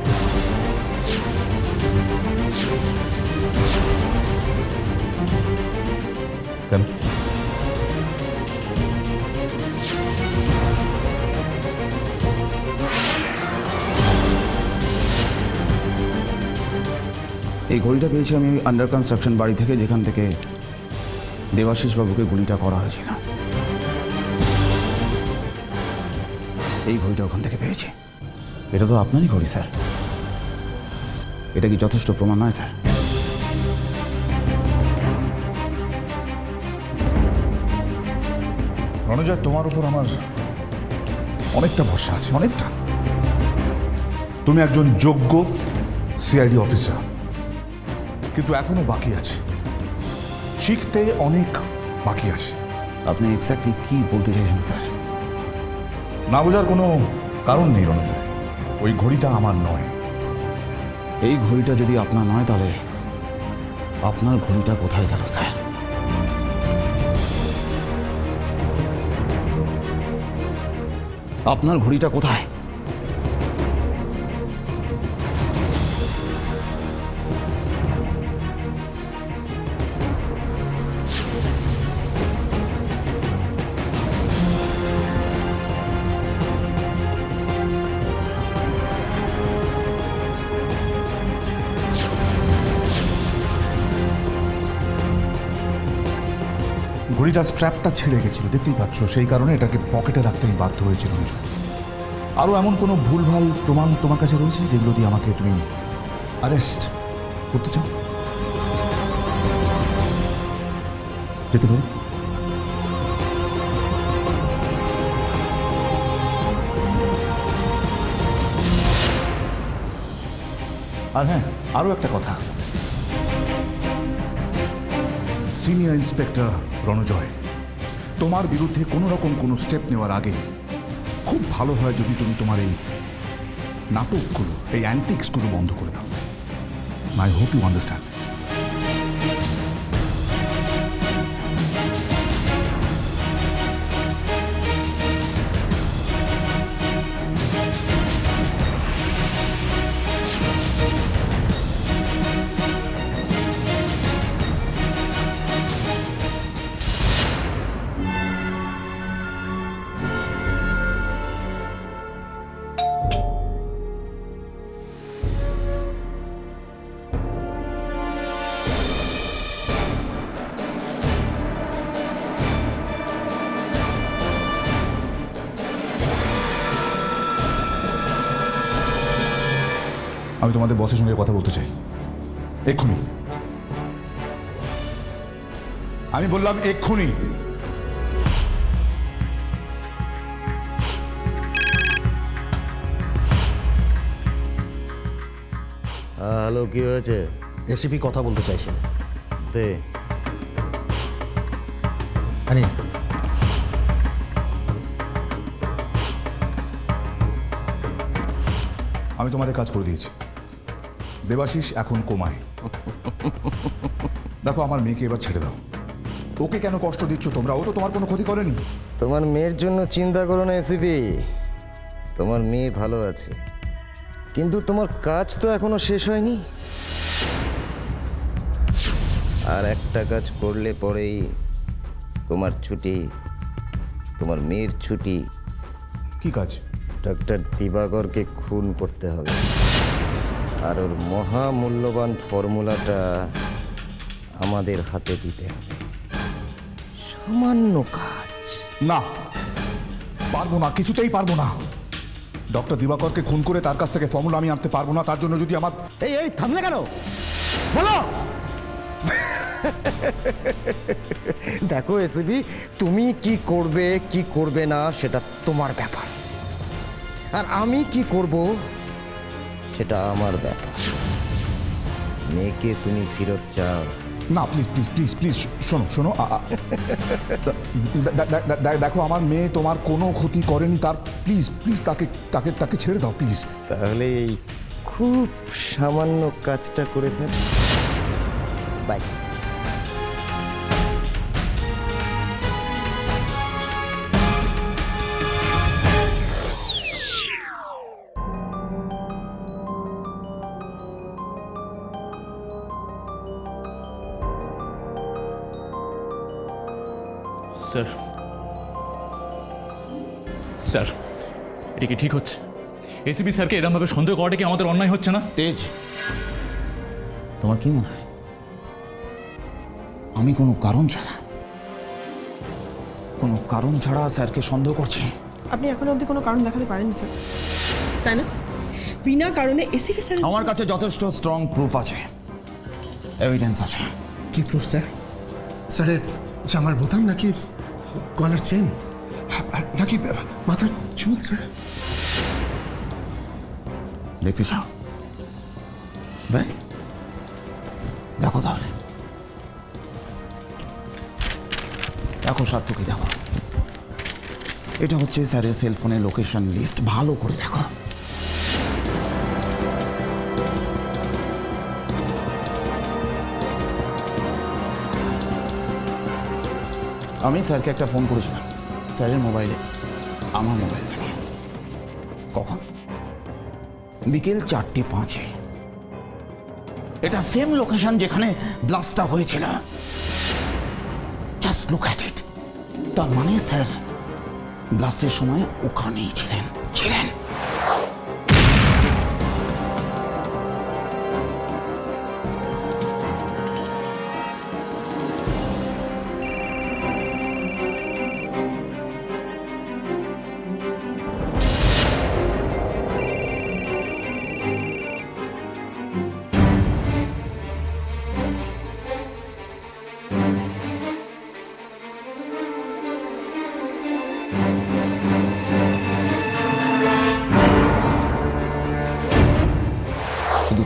কেন? এই ঘড়িটা পেয়েছি আমি আন্ডার কনস্ট্রাকশন বাড়ি থেকে, যেখান থেকে দেবাশিস বাবুকে গুলিটা করা হয়েছিল। এই ঘড়িটা ওখান থেকে পেয়েছি। এটা তো আপনারই ঘড়ি স্যার। এটা কি যথেষ্ট প্রমাণ নয় স্যার? রণজয়, তোমার উপর আমার অনেকটা ভরসা আছে, অনেকটা। তুমি একজন যোগ্য সিআইডি অফিসার, কিন্তু এখনো বাকি আছে, শিখতে অনেক বাকি আছে। আপনি এক্স্যাক্টলি কি বলতে চাইছেন স্যার? না বোঝার কোনো কারণ নেই রণজয়। ওই ঘড়িটা আমার নয়। এই ঘড়িটা যদি আপনার নয় তাহলে আপনার ঘড়িটা কোথায় গেল স্যার? আপনার ঘড়িটা কোথায়? ঘড়িটা স্ট্র্যাপটা ছেড়ে গেছিল, দেখতেই পাচ্ছ, সেই কারণে এটাকে পকেটে রাখতে আমি বাধ্য হয়েছিল রঞ্জু। আরও এমন কোনো ভুলভাল প্রমাণ তোমার কাছে রয়েছে যেগুলো দিয়ে আমাকে তুমি অ্যারেস্ট করতে চাও? যেতে পারি? আর হ্যাঁ, আরও একটা কথা, সিনিয়র ইন্সপেক্টর রণজয়, তোমার বিরুদ্ধে কোনো রকম কোনো স্টেপ নেওয়ার আগে খুব ভালো হয় যদি তুমি তোমার এই নাটকগুলো, এই অ্যান্টিক্সগুলো বন্ধ করে দাও। I hope you understand this. আমি তোমাদের বসের সঙ্গে কথা বলতে চাই, এক্ষুনি। আমি বললাম এক্ষুনি। হ্যালো, কি হয়েছে? এসিপি কথা বলতে চাইছেন। দে। আরে আমি তোমাদের কাজ করে দিয়েছি। দেবাশিস এখন কোমায়। দেখো, আমার মেয়েকে এবার ছেড়ে দাও। ওকে কেন কষ্ট দিচ্ছ তোমরা? ও তো তোমার কোনো ক্ষতি করেনি। তোমার মেয়ের জন্য চিন্তা করো না এসিপি, তোমার মেয়ে ভালো আছে, কিন্তু তোমার কাজ তো এখনো শেষ হয়নি। আর একটা কাজ করলে পরেই তোমার ছুটি, তোমার মেয়ের ছুটি। কি কাজ? ডক্টর দিবাকরকে খুন করতে হবে, আর ওর মহামূল্যবান ফর্মুলাটা আমাদের হাতে দিতে হবে। সামান্য কাজ। না, পারবো না, কিছুতেই পারবো না। ডক্টর দিবাকরকে খুন করে তার কাছ থেকে ফর্মুলা আমি আনতে পারবো না। তার জন্য যদি আমার এই থামলে কেন? বলো। দেখো এসিবি, তুমি কি করবে কি করবে না সেটা তোমার ব্যাপার, আর আমি কি করব সেটা আমার ব্যাপার। মেয়েকে তুমি ফেরত চাও? না, প্লিজ প্লিজ প্লিজ প্লিজ শোনো শোনো। দেখো, আমার মেয়ে তোমার কোনো ক্ষতি করেনি। তার প্লিজ প্লিজ তাকে তাকে তাকে ছেড়ে দাও প্লিজ। তাহলে এই খুব সামান্য কাজটা করে ফেল। বাই। স্যার, স্যার, এটা কি ঠিক হচ্ছে? এসিপি স্যারকে এরমভাবে সন্দেহ করাটা কি আমাদের অন্যায় হচ্ছে না? তেজ, তোমার কি মনে হয় আমি কোনো কারণ ছাড়া স্যারকে সন্দেহ করছি? আপনি এখনো অবধি কোনো কারণ দেখাতে পারেননি স্যার, তাই না? বিনা কারণে এসিপি স্যার। আমার কাছে যথেষ্ট স্ট্রং প্রুফ আছে, এভিডেন্স আছে। কি প্রুফ স্যার? স্যারের জামার বোতাম, নাকি গলার চেন, নাকি মাথার চুল স্যার? দেখতে চাও? দেখো তাহলে, দেখো সার্থকী, দেখো, এটা হচ্ছে স্যারের সেলফোনের লোকেশন লিস্ট। ভালো করে দেখো। আমি স্যারকে একটা ফোন করেছিলাম স্যারের মোবাইলে, আমার মোবাইল থেকে। কখন? বিকেল 4:05। এটা সেম লোকেশন যেখানে ব্লাস্টটা হয়েছিল। Just look at it. তার মানে স্যার ব্লাস্টের সময় ওখানেই ছিলেন।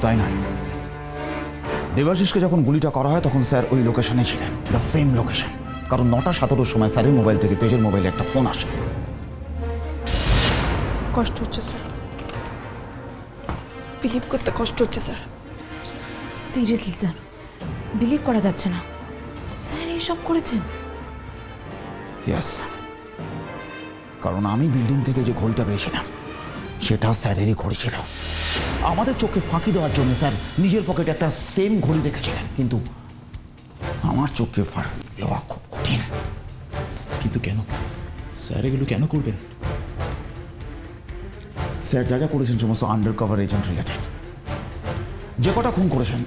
তাই নয়, দেবাশিসকে যখন গুলিটা করা হয় তখন স্যার ওই লোকেশনে ছিলেন, দ্য সেম লোকেশন। কারণ 9:17 সময় স্যারের মোবাইল থেকে তেজের মোবাইলে একটা ফোন আসে। কষ্ট হচ্ছে স্যার, বিলিভ করতে কষ্ট হচ্ছে স্যার। সিরিয়াসলি স্যার, বিলিভ করা যাচ্ছে না স্যার এইসব করেছেন। ইয়েস, কারণ আমি বিল্ডিং থেকে যে ঘড়িটা পেয়েছিলাম সেটা স্যারেরই ঘড়ি ছিল। আমাদের চোখে ফাঁকি দেওয়ার জন্য স্যার নিজের পকেটে একটা সেম ঘড়ি রেখেছিলেন, কিন্তু আমার চোখে ফাঁকি দেওয়া খুব কঠিন। কিন্তু কেন স্যার এগুলো কেন করবেন? স্যার যা যা করেছেন সমস্ত আন্ডার কভার এজেন্ট রিলেটেড। যে কটা খুন করেছেন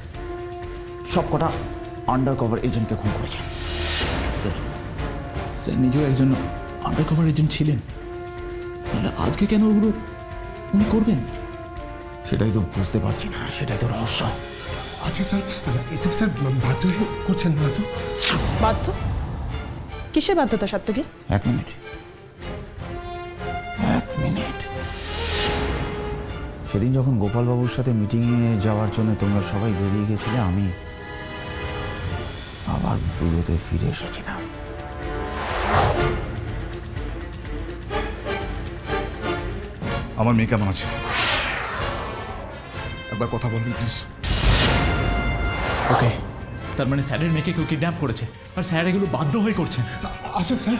সব কটা আন্ডার কভার এজেন্টকে খুন করেছেন। স্যার স্যার নিজেও একজন আন্ডার কভার এজেন্ট ছিলেন, তাহলে আজকে কেন ওগুলো উনি করবেন? সেটাই তো বুঝতে পারছি না, সেটাই তো রহস্য। আচ্ছা স্যার, এসব স্যার বাধ্য হয়ে করছেন না তো? বাধ্য? কিসের বাধ্যতা সাত্তকী? 1 minute, 1 minute. সেদিন যখন গোপালবাবুর সাথে মিটিংয়ে যাওয়ার জন্য তোমরা সবাই বেরিয়ে গেছিলে, আমি আবার পুজোতে ফিরে এসেছিলাম। আমার মেয়ে কেমন আছে একবার কথা বলবি প্লিজ? ওকে, তার মানে স্যারের মেয়েকে কেউ কিডন্যাপ করেছে আর স্যার এগুলো বাধ্য হয়ে করছেন। আচ্ছা স্যার,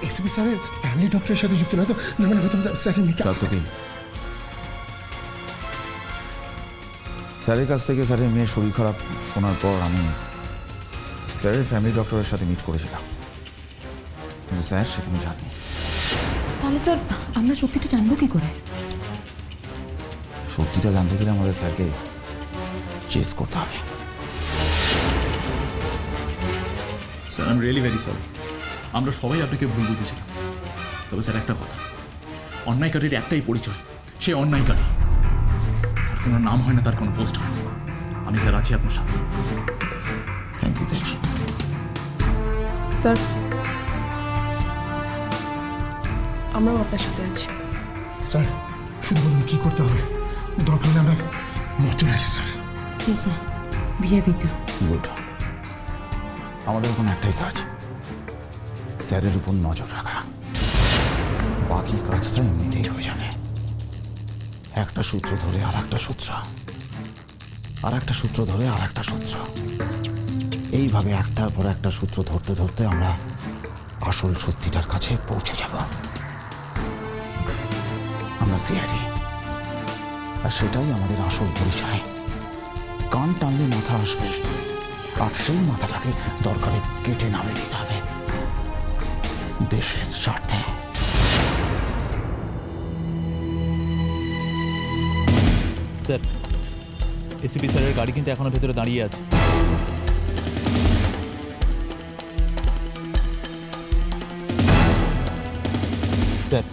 এসপি স্যারের ফ্যামিলি ডক্টরের সাথে যুক্ত নয় তো? না মানে হয়তো স্যারের মেয়েকে স্যারের কাছ থেকে স্যারের মেয়ের শরীর খারাপ শোনার পর আমি স্যারের ফ্যামিলি ডক্টরের সাথে মিট করেছিলাম, কিন্তু স্যার সেখানে যাননি। তাহলে স্যার আমরা সত্যিটা জানবো কি করে? সত্যিটা জানতে গেলে আমাদের স্যারকে চেস করতে হবে। Sir I am really very sorry, আমরা সবাই আপনাকে ভুল বুঝেছিলাম। তবে স্যার একটা কথা, অন্যায়কারীর একটাই পরিচয়, সে অন্যায়কারী। তার কোনো নাম হয় না, তার কোনো পোস্ট হয় না। আমি স্যার আছি আপনার সাথে। থ্যাংক ইউ তেজ। স্যার আমরাও আপনার সাথে আছি। স্যার শুধু বলুন কী করতে হবে, দরকার হলে আমরা মর্চুরি আছি sir. Yes sir, VIP too. Good. আমাদের এখন একটাই কাজ, স্যারের উপর নজর রাখা। বাকি কাজটা এমনিতেই হয়ে যাবে। একটা সূত্র ধরে আর একটা সূত্র, আর একটা সূত্র ধরে আর একটা সূত্র, এইভাবে একটার পর একটা সূত্র ধরতে ধরতে আমরা আসল সত্যিটার কাছে পৌঁছে যাব। আমরা সিআইডি, আর সেটাই আমাদের আসল পরিচয়। কান টানলে মাথা আসবে, আর সেই মাথাটাকে দরকারে কেটে নামিয়ে দিতে হবে দেশের স্বার্থে। স্যার এসিপি স্যারের গাড়ি কিন্তু এখনো ভেতরে দাঁড়িয়ে আছে। স্যার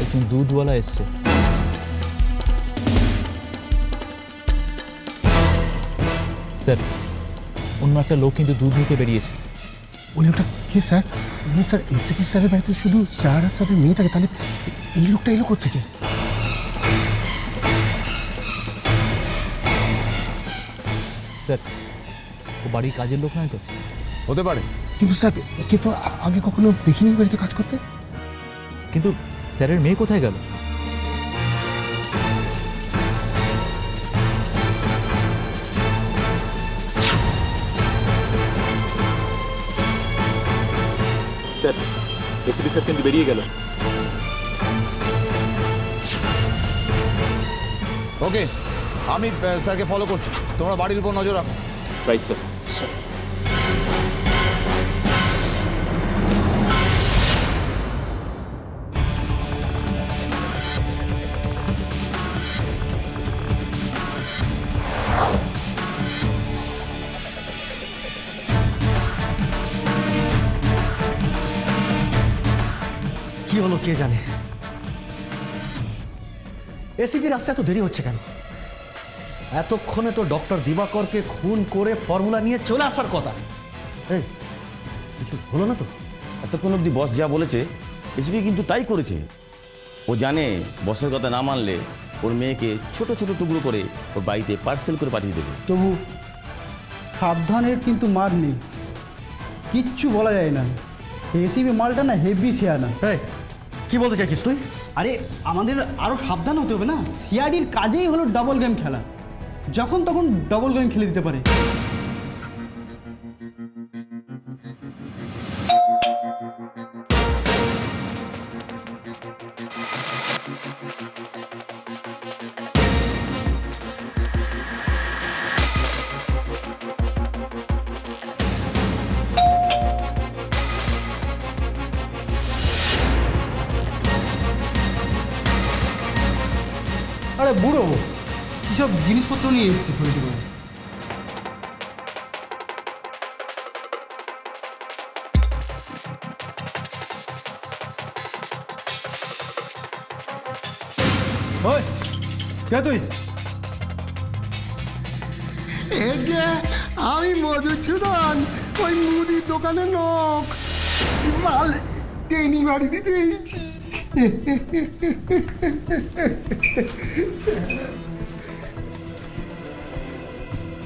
একজন দুধওয়ালা এসছে। স্যার অন্য একটা লোক কিন্তু দুধ নিতে বেরিয়েছে। ওই লোকটা কে স্যার? না স্যার, এসপি স্যারের বাড়িতে শুধু স্যার আর স্যারের মেয়ে থাকে, তাহলে এই লোকটা এলো কোত্থেকে? স্যার ও বাড়ির কাজের লোক নয় তো? হতে পারে, কিন্তু স্যার একে তো আগে কখনো দেখিনি বাড়িতে কাজ করতে। কিন্তু স্যারের মেয়ে কোথায় গেল? স্যার এসপি স্যার কিন্তু বেরিয়ে গেল। ওকে, আমি স্যারকে ফলো করছি, তোমরা বাড়ির উপর নজর রাখো। Right sir. কি হলো কে জানে। এসিপির আসতে এত দেরি হচ্ছে কেন? এতক্ষণে তো ডক্টর দিবাকরকে খুন করে ফর্মুলা নিয়ে চলে আসার কথা। এই কিছু হলো না তো? এতক্ষণ অবধি বস যা বলেছে এসপি কিন্তু তাই করেছে। ও জানে বসের কথা না মানলে ওর মেয়েকে ছোট ছোট টুকরো করে ওর বাড়িতে পার্সেল করে পাঠিয়ে দেবে। তবু সাবধানের কিন্তু মার নেই, কিচ্ছু বলা যায় না। এসিবি মালটা না হেভি শেয়ানা। এই কি বলতে চাইছিস তুই? আরে আমাদের আরও সাবধান হতে হবে না। সিআইডির কাজেই হলো ডবল গেম খেলা, যখন তখন ডবল গেম খেলে দিতে পারে। আরে বুড়ো, এসব জিনিসপত্র নিয়ে এসেছি তৈরি করে। ওই কে তুই? আমি মধুসূদন, ওই মুদির দোকানে লোক, মাল ডেলিভারি দিতে এসেছি।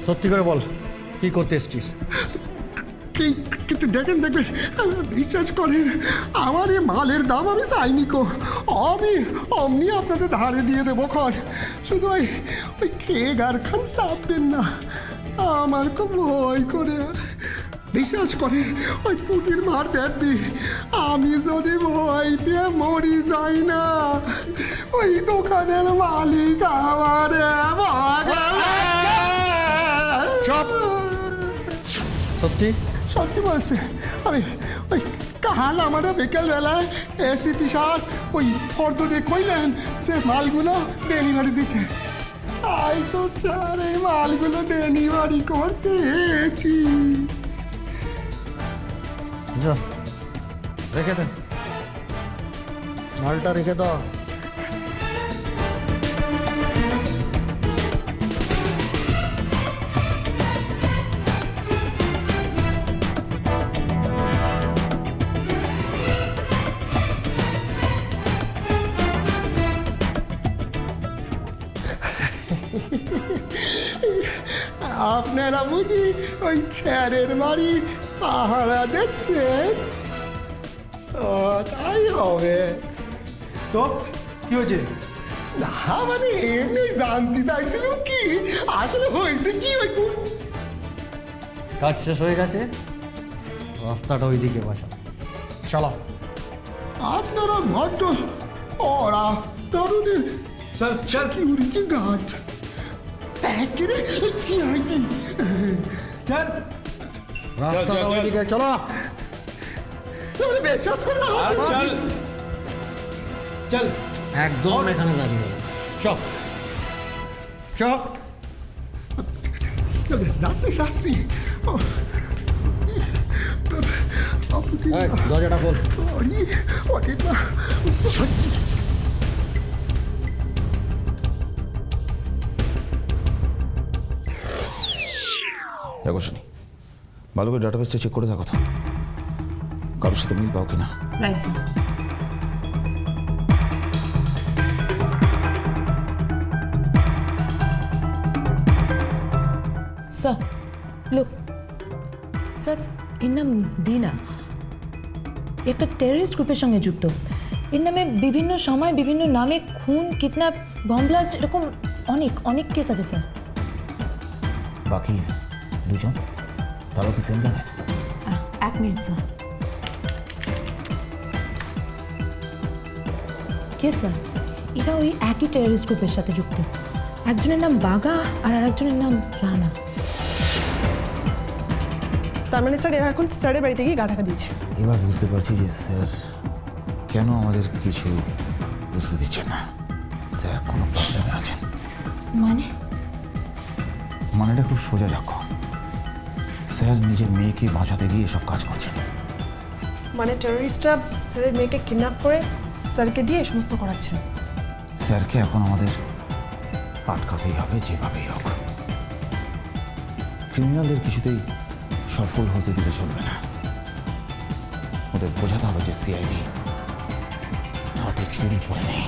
সত্যি করে বল, কি করতে এসছিস? কিন্তু দেখবেন বিশ্বাস করেন, আমার এই মালের দাম আমি চাইনি কো, আমি অমনি আপনাদের ধারে দিয়ে দেবো খন। শুধু ওই খেয়ে গার খান চাপবেন না, আমার খুব ভয় করে। বিশ্বাস করেন, ওই পুটির মার দেখবি, আমি যদি ভয় পেয়ে মরি যাই না, ওই দোকানের মালিক আমার চুপ! সত্যি সত্যি বলছে। আমি ওই কাল আমার বিকেলবেলায় এসিপি স্যার ওই ফর্দ দিয়ে কইলেন সে মালগুলো ডেলিভারি দিতে। তাই তো স্যার এই মালগুলো ডেলিভারি করতে এসেছি। যা রেখে দে, মালটা রেখে দাও। আপনারা বুঝি ওই স্যারের বাড়ি পাহারা দেখছেন? ও তাই হবে। তো কি হয়েছে? না মানে এমনি জানতে চাইছিলাম কি আসলে হয়েছে কি। ওই কাজ শেষ হয়ে গেছে, রাস্তাটা ওইদিকে বাসা। চলো। আপনারা ভদ্র ওরা তরুণের চল চল। সিকিউরিটি গার্ড একেরে সিআইডি। চল রাস্তাটা ওইদিকে, চলো। বিশ্বাস করে না, চল চল। একদম এখানে দাঁড়িয়ে চপ চপ। যাচ্ছি যাচ্ছি। দরজাটা খোল। দেখো শুনি, ভালো করে ডাটাবেসটা চেক করে দেখো তো, কারোর সাথে মিল পাও কিনা। Right sir. Sir look sir, এর নাম দিনা, একটা টেররিস্ট গ্রুপের সঙ্গে যুক্ত। এর নামে বিভিন্ন সময় বিভিন্ন নামে খুন, কিডন্যাপ, বম ব্লাস্ট, এরকম অনেক অনেক কেস আছে স্যার। বাকি দুজন তারাও কি সেম গ্যাংয়ের? এক মিনিট স্যার। কে স্যার? এরা ওই একই টেররিস্ট গ্রুপের সাথে যুক্ত। একজনের নাম বাগা আর আরেকজনের নাম রানা। তার মানে স্যার এরা এখন স্যারের বাড়িতে গিয়ে গা ঢাকা দিয়েছে। এবার বুঝতে পারছি যে স্যার কেন আমাদের কিছু বুঝতে দিচ্ছেন না। স্যার কোনো প্রবলেমে আছেন। মানেটা খুব সোজা রাখো, স্যার নিজের মেয়েকে বাঁচাতে গিয়ে এসব কাজ করছেন। মানে টেররিস্টরা স্যারের মেয়েকে কিডন্যাপ করে স্যারকে দিয়ে সমস্ত করাচ্ছেন। স্যারকে এখন আমাদের আটকাতেই হবে যেভাবেই হোক। ক্রিমিনালদের কিছুতেই সফল হতে দিতে চলবে না। ওদের বোঝাতে হবে যে সিআইডি হাতে চুরি পড়ে নেই।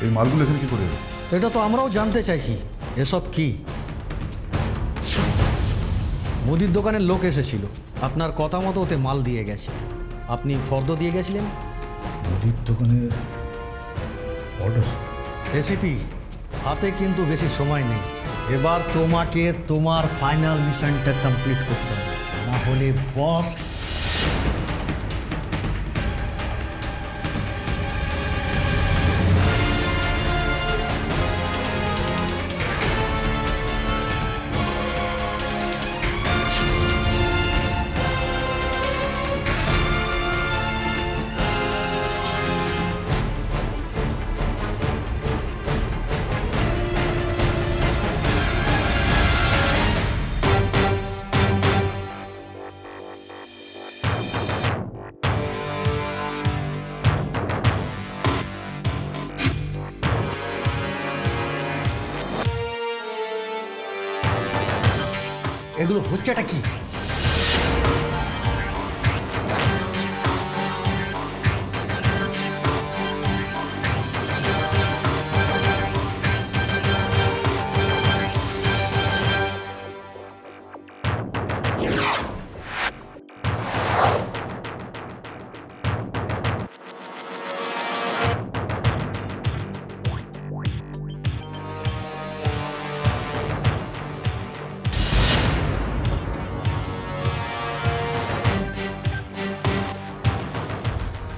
এই মালগুলো এখানে কি করে এলো? এটা তো আমরাও জানতে চাইছি, এসব কি? মুদির দোকানের লোক এসেছিল, আপনার কথা মতো ওতে মাল দিয়ে গেছে, আপনি ফর্দ দিয়ে গেছিলেন। মুদির দোকানের অর্ডার? এসিপি, হাতে কিন্তু বেশি সময় নেই, এবার তোমাকে তোমার ফাইনাল মিশনটা কমপ্লিট করতে হবে, না হলে বস। এগুলো হচ্ছেটা কি?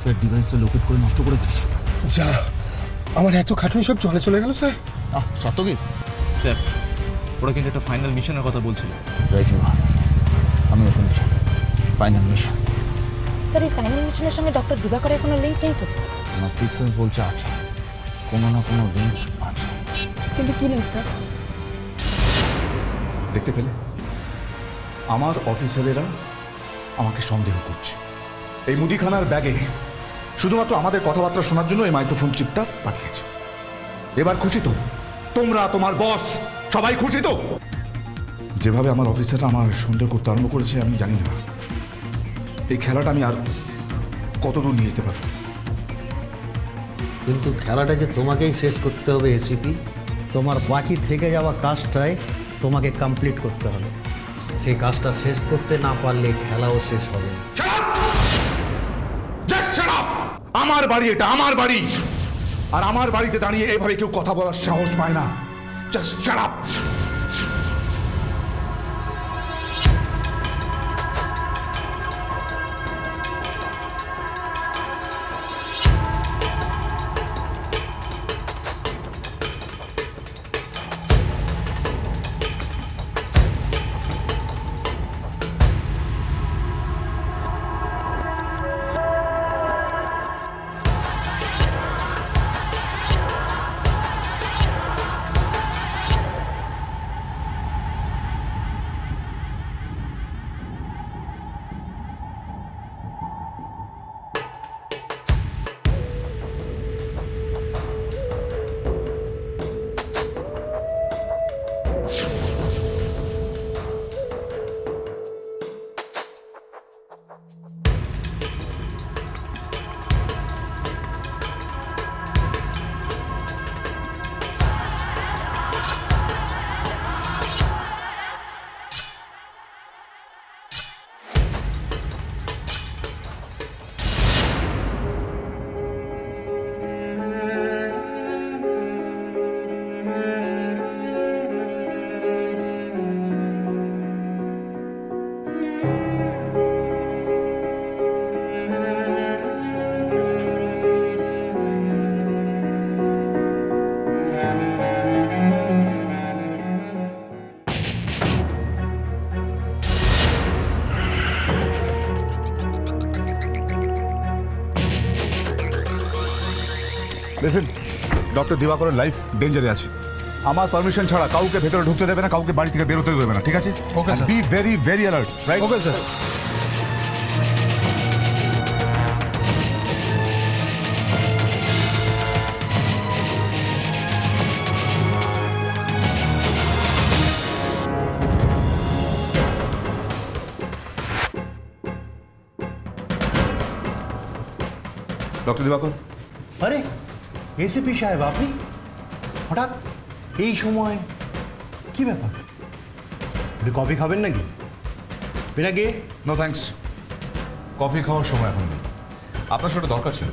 স্যার ডিভাইসটা লোকেট করে নষ্ট করে ফেলেছে। যা, আমার এত খাটুনি সব জলে চলে গেল স্যার। সত্যকি স্যার, ওরা কিন্তু একটা ফাইনাল মিশনের কথা বলছিল। আমিও শুনছি ফাইনাল মিশন। স্যার এই ফাইনাল মিশনের সঙ্গে ডক্টর দিবাকরের কোনো লিঙ্ক নেই তো? আমার সিক্স সেন্স বলছে আছে, কোনো না কোনো লিঙ্ক আছে। কিন্তু কি লিঙ্ক স্যার? দেখতে পেলে আমার অফিসারেরা আমাকে সন্দেহ করছে। এই মুদিখানার ব্যাগে শুধুমাত্র আমাদের কথাবার্তা শোনার জন্য এই মাইক্রোফোন চিপটা পাঠিয়েছে। এবার খুশি তো তোমরা, তোমার বস, সবাই খুশি তো? যেভাবে আমার অফিসাররা আমার সন্দেহ করতে আরম্ভ করেছে আমি জানি না এই খেলাটা আমি আর কতদূর নিয়ে যেতে পারব। কিন্তু খেলাটাকে তোমাকেই শেষ করতে হবে এসিপি। তোমার বাকি থেকে যাওয়া কাজটাই তোমাকে কমপ্লিট করতে হবে। সেই কাজটা শেষ করতে না পারলে খেলাও শেষ হবে না। আমার বাড়ি, এটা আমার বাড়ি, আর আমার বাড়িতে দাঁড়িয়ে এভাবে কেউ কথা বলার সাহস পায় না। Just shut up. Listen, doctor দিবাকরের লাইফ ডেঞ্জারে আছে। আমার পারমিশন ছাড়া কাউকে ভেতরে ঢুকতে দেবে না, কাউকে বাড়ি থেকে বেরোতে দেবে না, ঠিক আছে? Okay sir. Be very very alert, right? Okay sir. Doctor Dibakar, আরে এসিপি সাহেব আপনি হঠাৎ এই সময় কি ব্যাপার? একটু কফি খাবেন নাকি? পিনাকি? নো থ্যাঙ্কস, কফি খাওয়ার সময় এখন নেই। আপনার সাথে দরকার ছিল।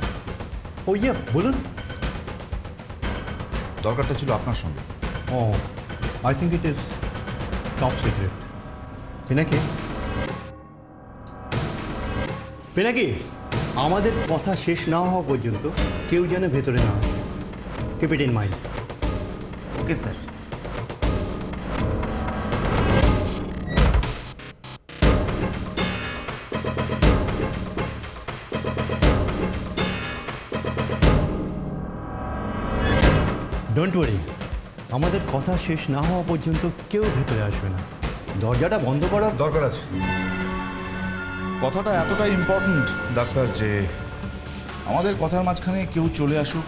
ও ইয়ে, বলুন। দরকারটা ছিল আপনার সঙ্গে। ও, I think it is top secret. Pinaki? Pinaki, আমাদের কথা শেষ না হওয়া পর্যন্ত কেউ যেন ভেতরে না হয়। Keep it in mind. Okay sir. Don't worry, আমাদের কথা শেষ না হওয়া পর্যন্ত কেউ ভেতরে আসবে না। দরজাটা বন্ধ করার দরকার আছে। কথাটা এতটাই ইম্পর্ট্যান্ট ডাক্তার যে আমাদের কথার মাঝখানে কেউ চলে আসুক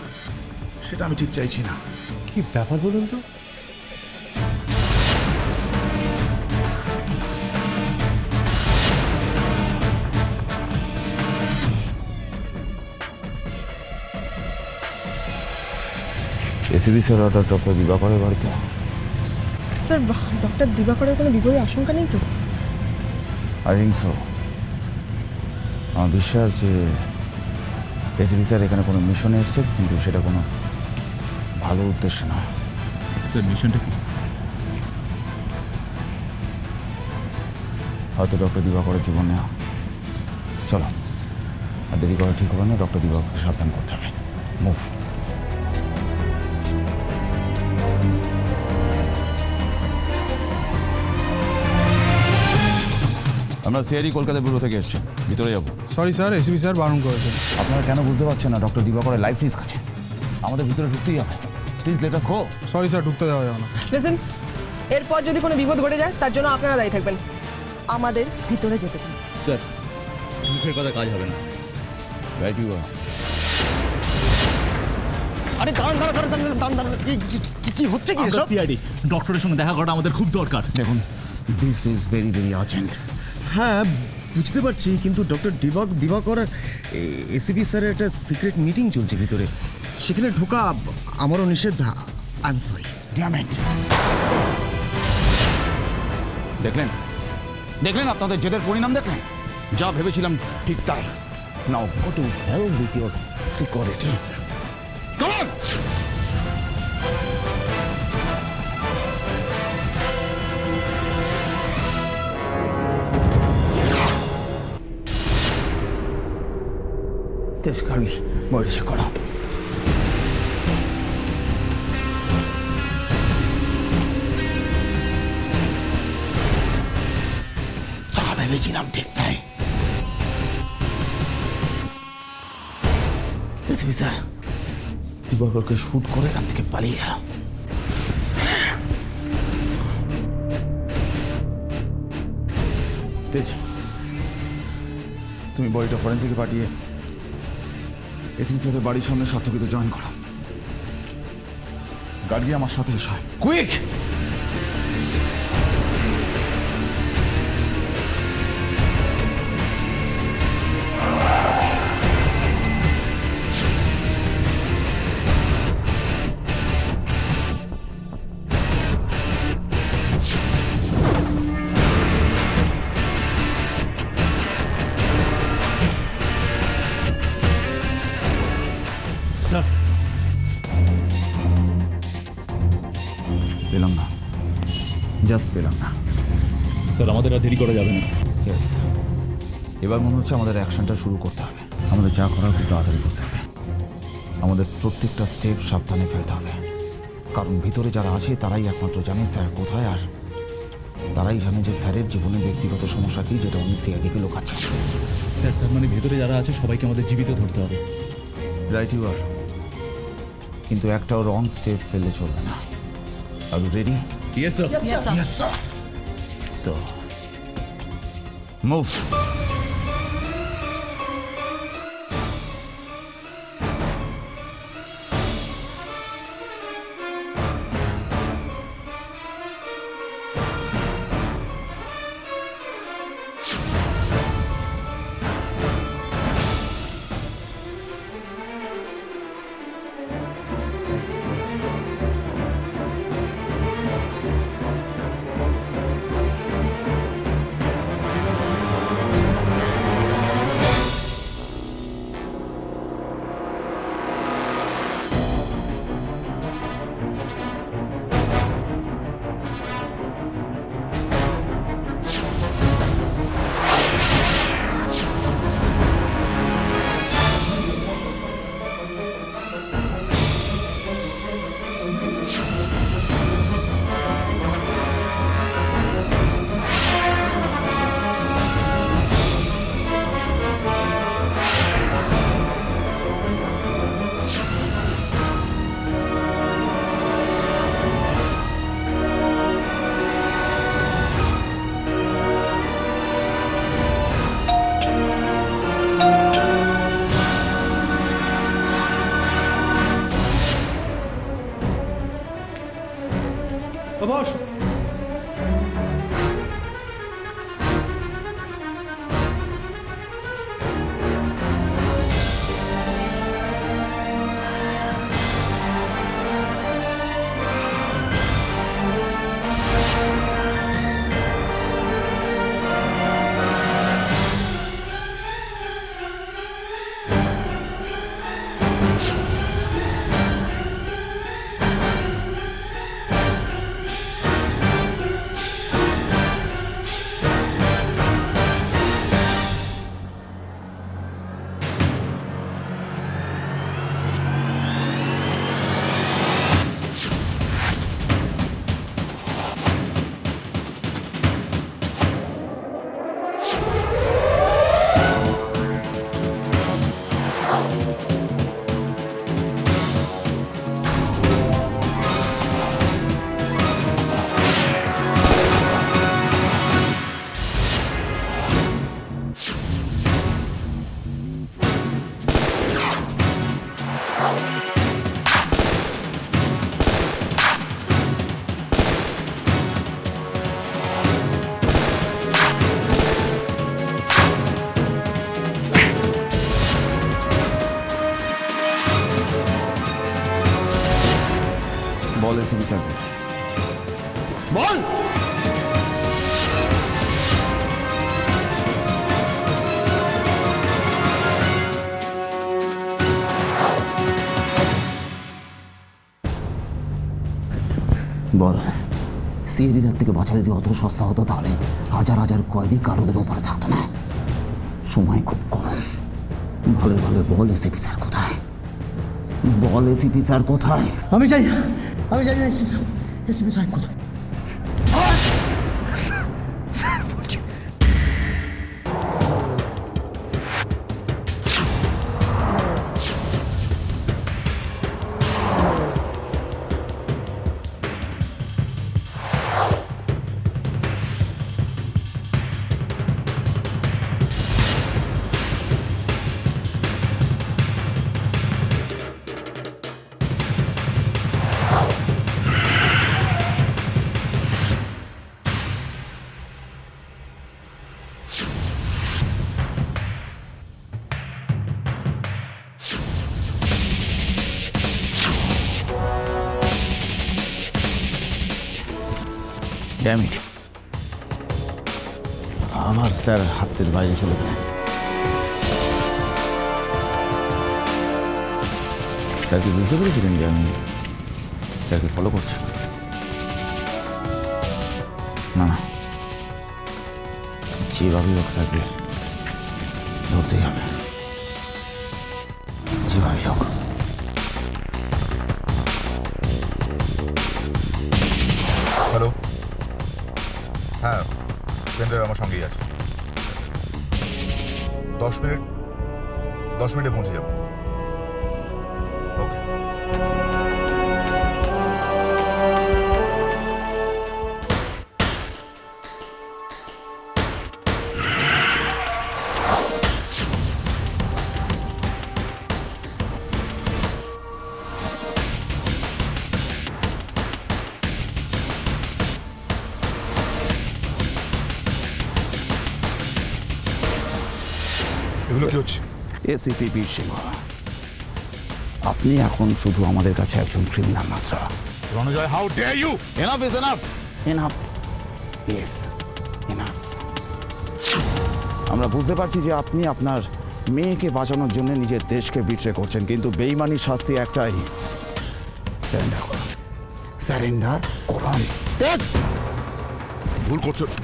সেটা আমি ঠিক চাইছি না। কি ব্যাপার বলুন তো? এসিবি স্যার অর্ডার ডক্টর দিবাকরের বাড়িতে। স্যার ডক্টর দিবাকরের কোনো বিপদের আশঙ্কা নেই তো? I think so. আমার বিশ্বাস যে এসিবি স্যার এখানে কোনো মিশনে এসছে, কিন্তু সেটা কোনো ভালো উদ্দেশ্য নয়। স্যার মিশনটা কি? হয়তো ডক্টর দিবাকরের জীবন নেওয়া। চলো, আর দেরি করা ঠিক হবে না। ডক্টর দিবাকরকে সাবধান করতে হবে। মুভ। আমরা সিআইডি কলকাতা ব্যুরো থেকে এসেছি, ভিতরে যাবো। সরি স্যার, এসিপি স্যার বারণ করেছেন। আপনারা কেন বুঝতে পারছেন না? ডক্টর দিবাকরের লাইফ রিস্ক আছে, আমাদের ভিতরে ঢুকতেই হবে। Please let us go. Sorry sir, ঢুকতে দেওয়া যাবে না। লিসেন, এরপর যদি কোনো বিপদ ঘটে যায় তার জন্য আপনারা দায়ী থাকবেন। আমাদের ভিতরে যেতে দিন। স্যার, মুখের কথা কাজ হবে না। Right you are. আরে দাঁড়ান দাঁড়ান দাঁড়ান দাঁড়ান দাঁড়ান, কি হচ্ছে কি এসব? সিআইডি ডক্টরের সঙ্গে দেখা করাটা আমাদের খুব দরকার। দেখুন, this is very very urgent. হ্যাঁ বুঝতে পারছি, কিন্তু ডক্টর দিবাকর এসিপি স্যারের একটা সিক্রেট মিটিং চলছে ভিতরে, সেখানে ঢোকা আমারও নিষেধ। I am sorry. Damn it. দেখলেন দেখলেন আপনাদের জেদের পরিণাম দেখলেন? যা ভেবেছিলাম ঠিক তাই। Now go to hell with your security. Come on. তেজকারি মরিচে করো। যা ভেবেছিলাম ঠিক তাই। এসপি স্যার দিবাকরকে শুট করে এখান থেকে পালিয়ে গেল। তেজ, তুমি বডিটা ফরেন্সিকে পাঠিয়ে এসপি স্যারের বাড়ির সামনে সার্থকীতে জয়েন করো। গার্গি আমার সাথে এসো, কুইক। স্যার, পেলাম না, জাস্ট পেলাম না। স্যার আমাদের আর দেরি করা যাবে না। ইয়েস, এবার মনে হচ্ছে আমাদের অ্যাকশনটা শুরু করতে হবে। আমাদের যা করার খুব তাড়াতাড়ি করতে হবে। আমাদের প্রত্যেকটা স্টেপ সাবধানে ফেলতে হবে, কারণ ভিতরে যারা আছে তারাই একমাত্র জানে স্যার কোথায়, আর তারাই জানে যে স্যারের জীবনে ব্যক্তিগত সমস্যা কী, যেটা উনি সিআইডিকে লুকাচ্ছেন। স্যার, তার মানে ভেতরে যারা আছে সবাইকে আমাদের জীবিত ধরতে হবে। রাইট ইউ আর, কিন্তু একটাও রং স্টেপ ফেললে চলবে না। Are you ready? Yes sir. Yes sir. So move. বস। বল এসিপি স্যার, বল। বল, সিআইডির হাত থেকে বাঁচা যদি অত সস্তা হতো তাহলে হাজার হাজার কয়েদি কারোদের ওপরে থাকতো না। সময় খুব কম। ভালো ভালো বল এসিপি স্যার কোথায়? বল এসিপি স্যার কোথায়? আমি জানি না, আমি জানি না এসিপি সাহেব কোথায়। ড্যাম ইট, আমার স্যার হাতের বাইরে চলে গেলেন। স্যার কি বুঝতে পেরেছিলেন যে আমি স্যারকে ফলো করছি? না না, যেভাবেই হোক স্যারকে ধরতেই হবে, যেভাবেই হোক। হ্যালো, হ্যাঁ পেনড্রাইভ আমার সঙ্গেই আছে। 10 মিনিটে পৌঁছে যাব। ওকে। এগুলো কি হচ্ছে? এসিপি বীর সিংহ, আপনি এখন শুধু আমাদের কাছে একজন ক্রিমিনাল মাত্র। Ranajoy, how dare you! Enough is enough, enough is enough. আমরা বুঝতে পারছি যে আপনি আপনার মেয়েকে বাঁচানোর জন্য নিজের দেশকে বিট্রে করছেন, কিন্তু বেইমানির শাস্তি একটাই, স্যারেন্ডার করুন। স্যারেন্ডার করুন। তেজ,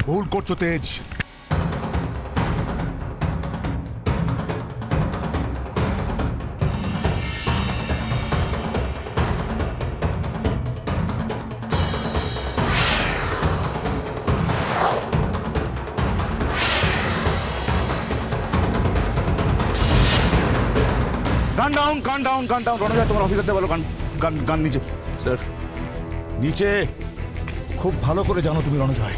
ভুল করছো তেজ। গান ডাউন। রণজয়, তোমার অফিসারদের বলো গান নিচে। স্যার, নিচে। খুব ভালো করে জানো তুমি রণজয়,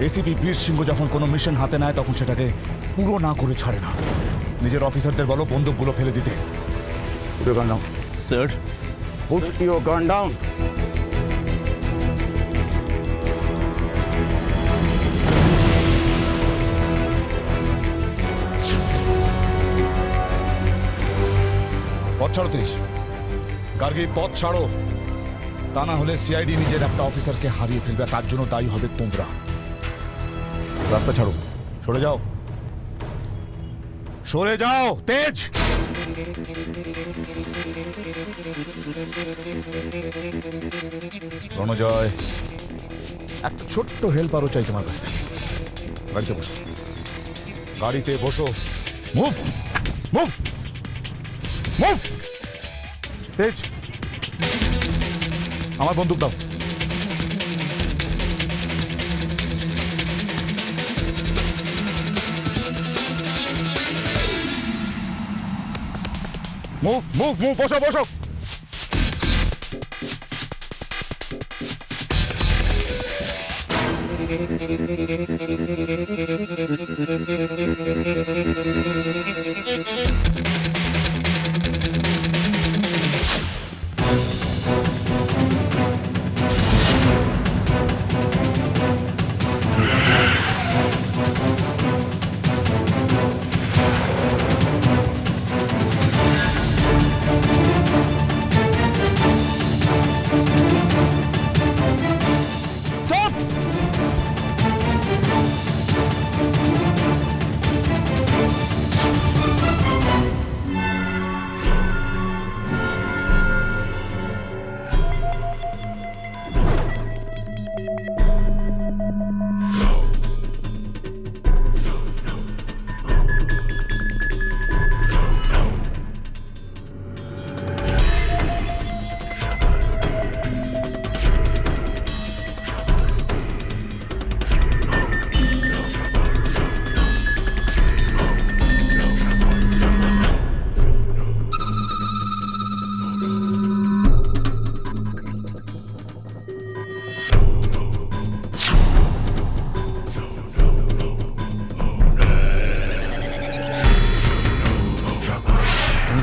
এসিপি বীর সিংহ যখন কোনো মিশন হাতে নেয় তখন সেটাকে পুরো না করে ছাড়ে না। নিজের অফিসারদের বলো বন্দুকগুলো ফেলে দিতে। গান ডাউন। স্যার, পুট ইউর গান ডাউন। পথ ছাড়ো তেজ, গার্গী পথ ছাড়ো, তা না হলে সিআইডি নিজের একটা অফিসারকে হারিয়ে ফেলবে, তার জন্য দায়ী হবে তোমরা। রাস্তা ছাড়ো, সরে যাও, সরে যাও তেজ। রণজয়, একটা ছোট্ট হেল্প আরও চাই তোমার কাছ থেকে। গাড়িতে বসো, গাড়িতে বসো। Move move move. তেজ, আমার বন্দুক দাও। মুভ মুভ মুভ, বসো বসো।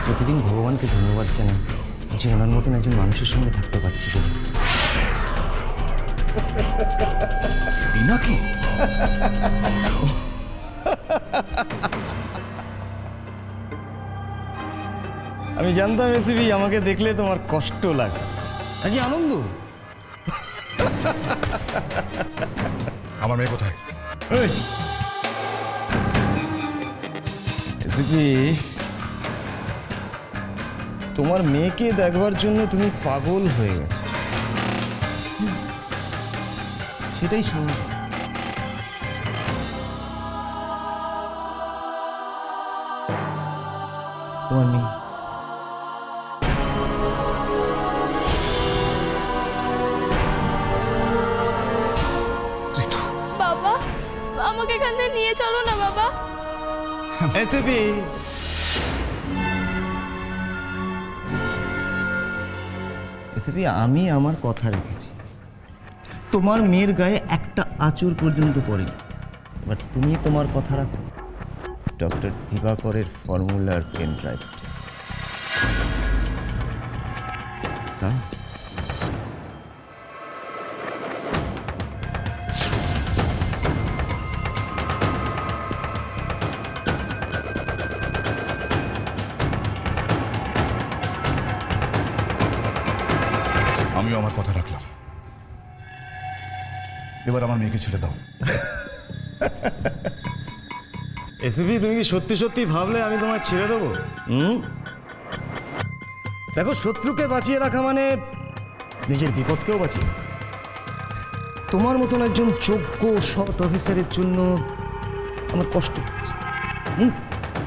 প্রতিদিন ভগবানকে ধন্যবাদ জানাই যে ওনার মতন একজন মানুষের সঙ্গে থাকতে পারছি বলে। পিনাকি, আমি জানতাম এসিবি আমাকে দেখলে তোমার কষ্ট লাগে, নাকি আনন্দ? আমার মেয়ে কোথায়? এসিপি, তোমার মেয়েকে দেখবার জন্য তুমি পাগল হয়ে গেছো, সেটাই স্বাভাবিক। তোমার মেয়ে বাবা, আমাকে এখান থেকে নিয়ে চলো না বাবা। এসিপি, এসিপি, আমি আমার কথা রেখেছি। তোমার মেয়ের গায়ে একটা আঁচড় পর্যন্ত পড়েনি, বাট তুমি তোমার কথা রাখো। ডক্টর দিবাকরের ফর্মুলার পেন ড্রাইভ আমিও আমার কথা রাখলাম, এবার আমার মেয়েকে ছেড়ে দাও। এসিপি, তুমি কি সত্যি সত্যি ভাবলে আমি তোমায় ছেড়ে দেবো? দেখো, শত্রুকে বাঁচিয়ে রাখা মানে নিজের বিপদকেও বাঁচিয়ে। তোমার মতন একজন যোগ্য সৎ অফিসারের জন্য আমার কষ্ট হচ্ছে,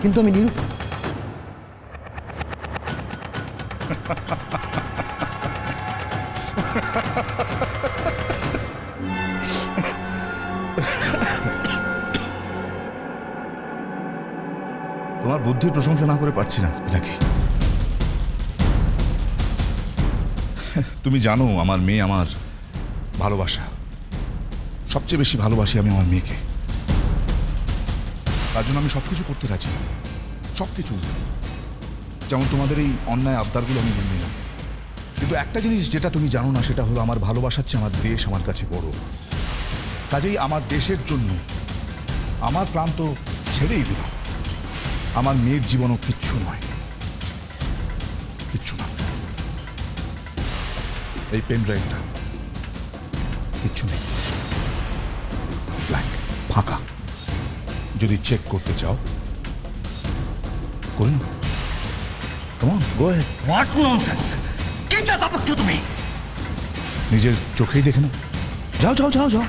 কিন্তু আমি নিরুপায়। তোমার বুদ্ধির প্রশংসা না করে পারছি না নাকি? তুমি জানো আমার মেয়ে আমার ভালোবাসা, সবচেয়ে বেশি ভালোবাসি আমি আমার মেয়েকে। তার জন্য আমি সবকিছু করতে রাজি, সবকিছু। যেমন তোমাদের এই অন্যায় আবদারগুলো আমি মেনে নিলাম, কিন্তু একটা জিনিস যেটা তুমি জানো না সেটা হলো আমার ভালোবাসার চেয়ে আমার দেশ আমার কাছে বড়। কাজেই আমার দেশের জন্য আমার প্রাণ তো ছেড়েই দিলাম, আমার মেয়ের জীবনও কিচ্ছু নয়। কিচ্ছু না। এই পেন ড্রাইভটা কিচ্ছু নেই, ব্ল্যাঙ্ক, ফাঁকা। যদি চেক করতে চাও করে নাও। কেমন গো হেড। What nonsense! কি চাতা পাচ্ছো তুমি? নিজের চোখেই দেখে নাও। যাও যাও যাও যাও।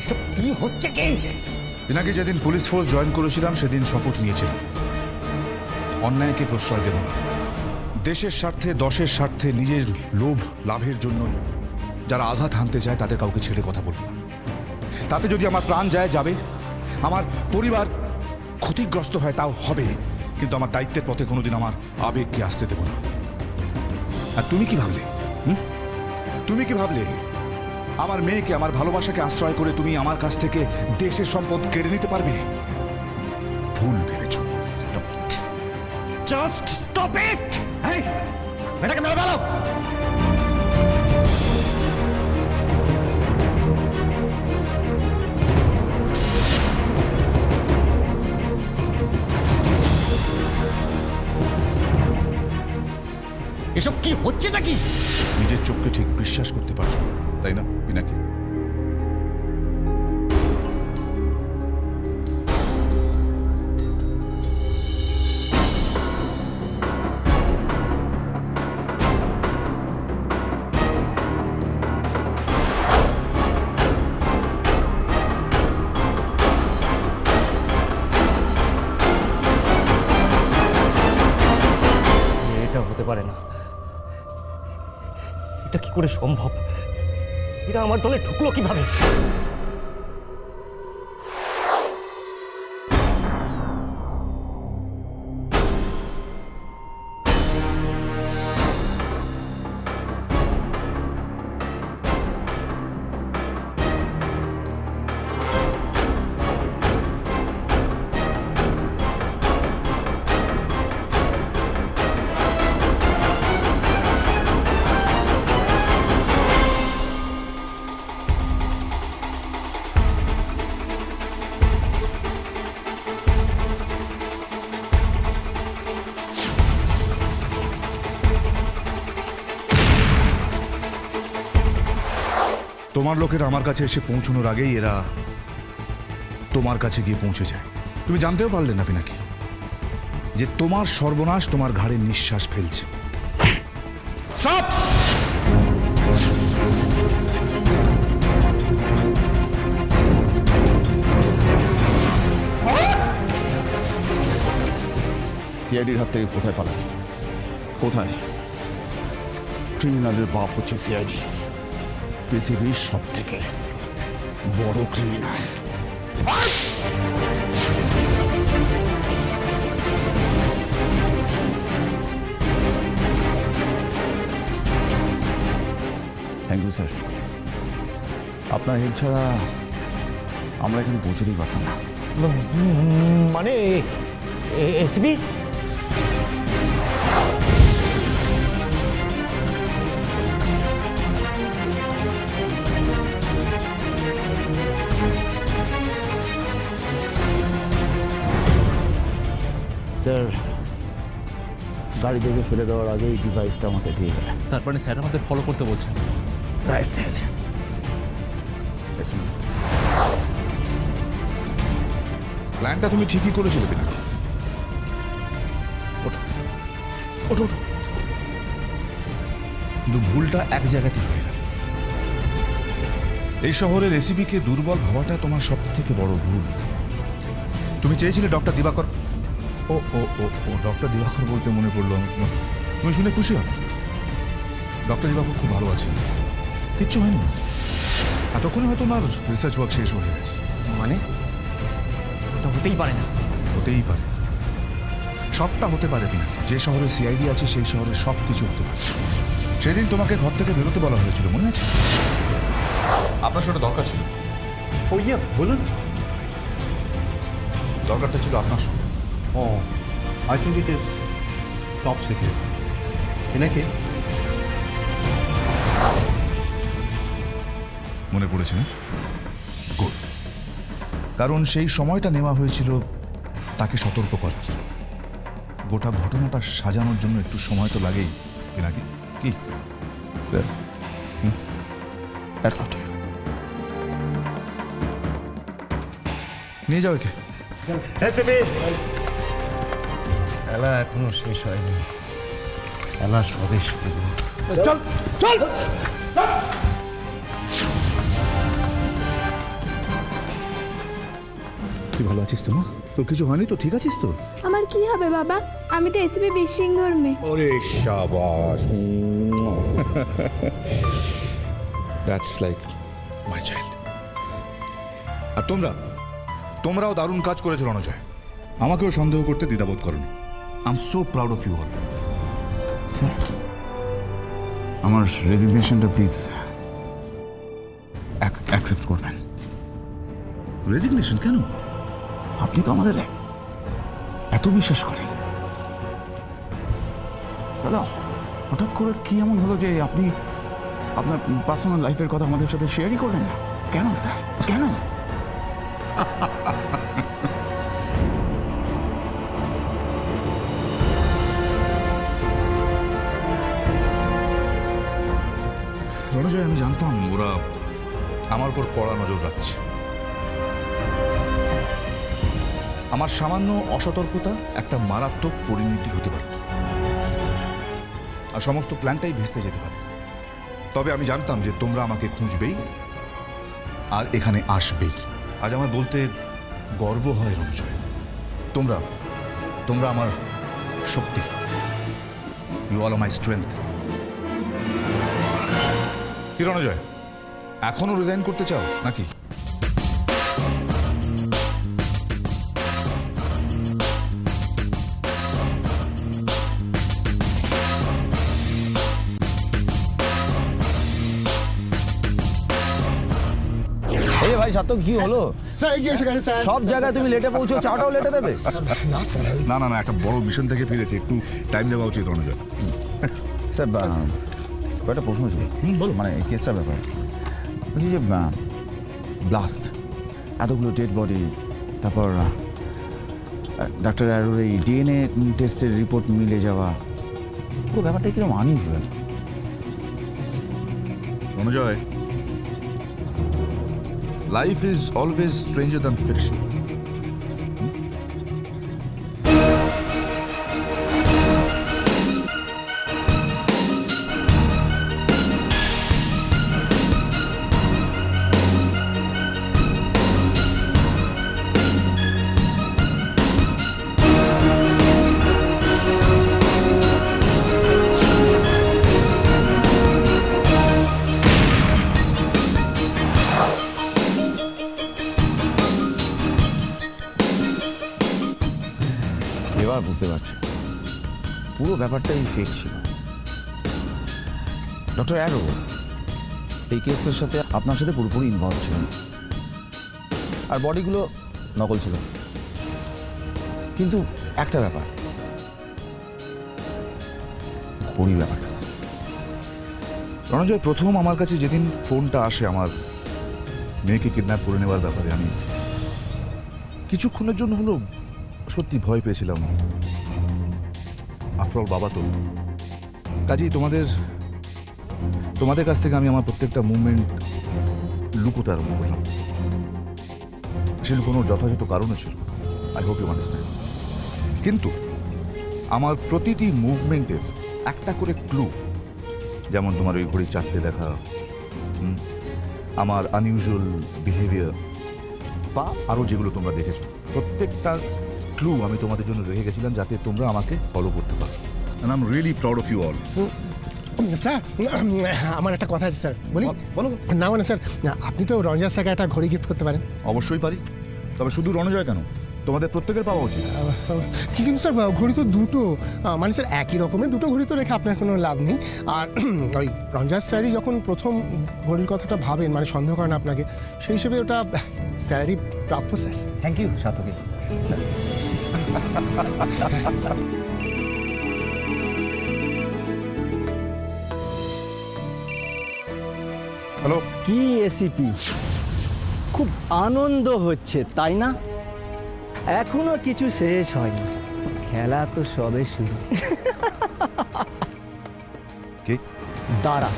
এসব কি হচ্ছে কি? পিনাকি, যেদিন পুলিশ ফোর্স জয়েন করেছিলাম সেদিন শপথ নিয়েছিলাম অন্যায়কে প্রশ্রয় দেব না। দেশের স্বার্থে, দশের স্বার্থে, নিজের লোভ লাভের জন্য যারা আঘাত হানতে চায় তাদের কাউকে ছেড়ে কথা বলবো না। তাতে যদি আমার প্রাণ যায় যাবে, আমার পরিবার ক্ষতিগ্রস্ত হয় তাও হবে, কিন্তু আমার দায়িত্বের পথে কোনোদিন আমার আবেগকে আসতে দেব না। আর তুমি কি ভাবলে? তুমি কি ভাবলে আমার মেয়েকে, আমার ভালোবাসাকে আশ্রয় করে তুমি আমার কাছ থেকে দেশের সম্পদ কেড়ে নিতে পারবে? ভুল ভেবেছ। Just stop it! এই এটাকে মেরে ফেলো! এসব কি হচ্ছে নাকি? নিজের চোখকে ঠিক বিশ্বাস করতে পারছো না, তাই না পিনাকি? এটা হতে পারে না। এটা কি করে সম্ভব? এটা আমার দলে ঢুকলো কিভাবে? তোমার লোকেরা আমার কাছে এসে পৌঁছানোর আগেই এরা তোমার কাছে গিয়ে পৌঁছে যায়। তুমি জানতেও পারলে না পিনাকি যে তোমার সর্বনাশ তোমার ঘাড়ে নিঃশ্বাস ফেলছে। সব সিআইডির হাত থেকে কোথায় পালাবে? কোথায়? ক্রিমিনালের বাপ হচ্ছে সিআইডি, পৃথিবীর সব থেকে বড় ক্রিমিনাল। Thank you sir. আপনার হেল্প ছাড়া আমরা এখানে পৌঁছতেই পারতাম না। মানে এসবি? স্যার, গাড়ি থেকে ফেলে দেওয়ার আগে এই ডিভাইসটা আমাকে দিয়ে গেলেন। তারপরে স্যার আমাদের ফলো করতে বলছেন। রাইট আছে। প্ল্যানটা তুমি ঠিকই করেছিলে পিনাকি। ওঠো ওঠো ওঠো। কিন্তু ভুলটা এক জায়গাতে হয়ে গেল। এই শহরের রেসিপিকে দুর্বল ভাবাটা তোমার সব থেকে বড় ভুল। তুমি চেয়েছিলে ডক্টর দিবাকর, ও ও ও ও ডক্টর দিবাকর বলতে মনে পড়লো, তুমি শুনে খুশি হবে। ডক্টর দিবাকর খুব ভালো আছে, কিচ্ছু হয়নি। এতক্ষণে হয়তো ওনার রিসার্চ ওয়ার্ক শেষ হয়ে গেছে। মানে ওটা হতেই পারে না। হতেই পারে, সবটা হতে পারে পিনাকি। যে শহরে সিআইডি আছে সেই শহরে সব কিছু হতে পারে। সেদিন তোমাকে ঘর থেকে বেরোতে বলা হয়েছিল, মনে আছে? আপনার সাথে দরকার ছিল। ও ইয়ে, বলুন। দরকারটা ছিল আপনার সঙ্গে। ও, I think it is top secret. নাকি মনে পড়েছে না? গুড। কারণ সেই সময়টা নেওয়া হয়েছিল তাকে সতর্ক করার। গোটা ঘটনাটা সাজানোর জন্য একটু সময় তো লাগেই নাকি কি sir that's off to you. নিয়ে যাও একে। খেলা এখনো শেষ হয়নি, খেলা সবে শুরু। চল চল। তুই ভালো আছিস তো মা? তোর কিছু হয়নি তো? ঠিক আছিস তো? আমার কি হবে বাবা, আমি তো এসিপি বিশিং ধর্মে। ওরে শাবাশ, দ্যাটস লাইক মাই চাইল্ড। আর তোমরাও দারুণ কাজ করেছো রণজয়। আমাকেও সন্দেহ করতে দ্বিধাবোধ করনি। I am so proud of you all. Sir আমার রেজিগনেশনটা প্লিজ অ্যাকসেপ্ট করবেন। রেজিগনেশন কেন? আপনি তো আমাদের এত বিশ্বাস করেন, দাদা হঠাৎ করে কি এমন হলো যে আপনি আপনার পার্সোনাল লাইফের কথা আমাদের সাথে শেয়ারই করলেন না? কেন স্যার, কেন? রণজয়, আমি জানতাম ওরা আমার উপর কড়া নজর রাখছে। আমার সামান্য অসতর্কতা একটা মারাত্মক পরিণতি হতে পারত, আর সমস্ত প্ল্যানটাই ভেস্তে যেতে পারে। তবে আমি জানতাম যে তোমরা আমাকে খুঁজবেই আর এখানে আসবেই। আজ আমার বলতে গর্ব হয় রণজয়, তোমরা আমার শক্তি। You all my strength. কি রণজয়, এখনো রিজাইন করতে চাও নাকি? এই ভাই সাতক, কি হলো? স্যার এই যে এসে গেছে স্যার। সব জায়গায় তুমি লেটে পৌঁছো, চাটাও লেটে দেবে? না স্যার, না, একটা বড় মিশন থেকে ফিরেছে, একটু টাইম দেওয়া উচিত রণজয়। স্যার কয়েকটা প্রশ্ন ছিল। বলো। মানে কেসটার ব্যাপারে বলছি যে ব্লাস্ট, এতগুলো ডেড বডি, তারপর ডাক্তার অ্যারোর এই ডিএনএ টেস্টের রিপোর্ট মিলে যাওয়া, পুরো ব্যাপারটা কিরকম unusual. Ranajoy, life is always stranger than fiction. এবার বুঝতে পারছি পুরো ব্যাপারটাই ফেক ছিল। ডক্টর অ্যারো এই কেসের সাথে আপনার সাথে পুরোপুরি ইনভলভ ছিল, আর বডিগুলো নকল ছিল। কিন্তু একটা ব্যাপার, ঘড়ির ব্যাপারটা স্যার। রণজয়, প্রথম আমার কাছে যেদিন ফোনটা আসে আমার মেয়েকে কিডন্যাপ করে নেওয়ার ব্যাপারে, আমি কিছুক্ষণের জন্য হলো সত্যি ভয় পেয়েছিলাম। আফটার অল বাবা তো। কাজেই তোমাদের কাছ থেকে আমি আমার প্রত্যেকটা মুভমেন্ট লুকোতে আরম্ভ করলাম। সে লুকোনোর যথাযথ কারণও ছিল, আই হোপ ইউ আন্ডারস্ট্যান্ড। কিন্তু আমার প্রতিটি মুভমেন্টের একটা করে ক্লু, যেমন তোমার ওই ঘড়ি চারটে দেখা, আমার আনইউজুয়াল বিহেভিয়ার, বা আরও যেগুলো তোমরা দেখেছো, প্রত্যেকটা ক্লু আমি তোমাদের জন্য রেখে গেছিলাম যাতে তোমরা আমাকে ফলো করতে পারো। And I'm really proud of you all. Sir আমার একটা কথা আছে স্যার, বলি? বলো। না মানে স্যার, আপনি তো রঞ্জন স্যারকে একটা ঘড়ি গিফট করতে পারেন। অবশ্যই পারি, তবে শুধু রণজয় কেন, তোমাদের প্রত্যেকের পাওয়া উচিত। কিন্তু স্যার ঘড়ি তো দুটো, মানে স্যার একই রকমের দুটো ঘড়ি তো রেখে আপনার কোনো লাভ নেই। আর ওই রঞ্জন স্যারই যখন প্রথম ঘড়ির কথাটা ভাবেন, মানে সন্দেহ করেন আপনাকে, সেই হিসেবে ওটা স্যারই প্রাপ্য স্যার। থ্যাংক ইউ সাতকে। হ্যালো। কি এসিপি, খুব আনন্দ হচ্ছে তাই না? এখনো কিছু শেষ হয়নি, খেলা তো সবে শুরু। কে? দাঁড়া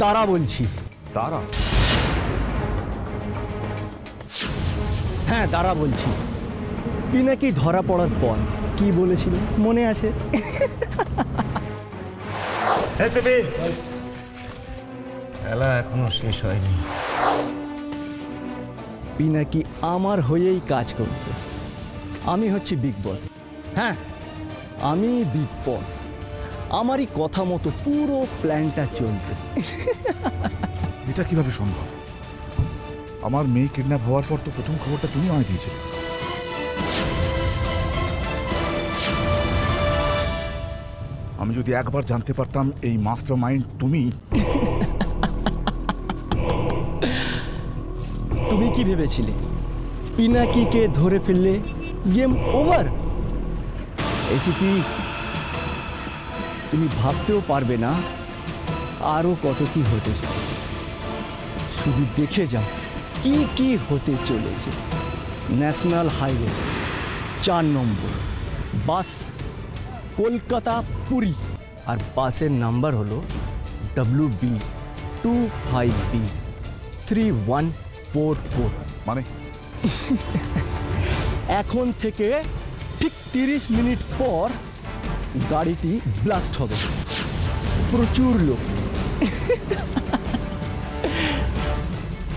দাঁড়া বলছি। তারা? হ্যাঁ দাঁড়া বলছি। পিনাকি ধরা পড়ার পর কি বলেছিল মনে আছে? খেলা এখনো শেষ হয়নি। পিনাকি আমার হয়েই কাজ করত। আমি হচ্ছি বিগ বস। হ্যাঁ আমি বিগ বস। আমারই কথা মতো পুরো প্ল্যানটা চলতে। এটা কিভাবে সম্ভব? আমার মেয়ে কিডন্যাপ হওয়ার পর তো প্রথম খবরটা তুমি আমায় দিয়েছিলে। আমি যদি একবার জানতে পারতাম এই মাস্টার মাইন্ড তুমি। তুমি কি ভেবেছিলে পিনাকিকে ধরে ফেললে গেম ওভার? এসিপি তুমি ভাবতেও পারবে না আরও কত কি হতে চলে। শুধু দেখে যাও কি কি হতে চলেছে। ন্যাশনাল হাইওয়ে 4 নম্বর বাস কলকাতা পুরী, আর বাসের নাম্বার হলো WB25B 3144। মানে এখন থেকে ঠিক 30 মিনিট পর গাড়িটি ব্লাস্ট হবে। প্রচুর লোক।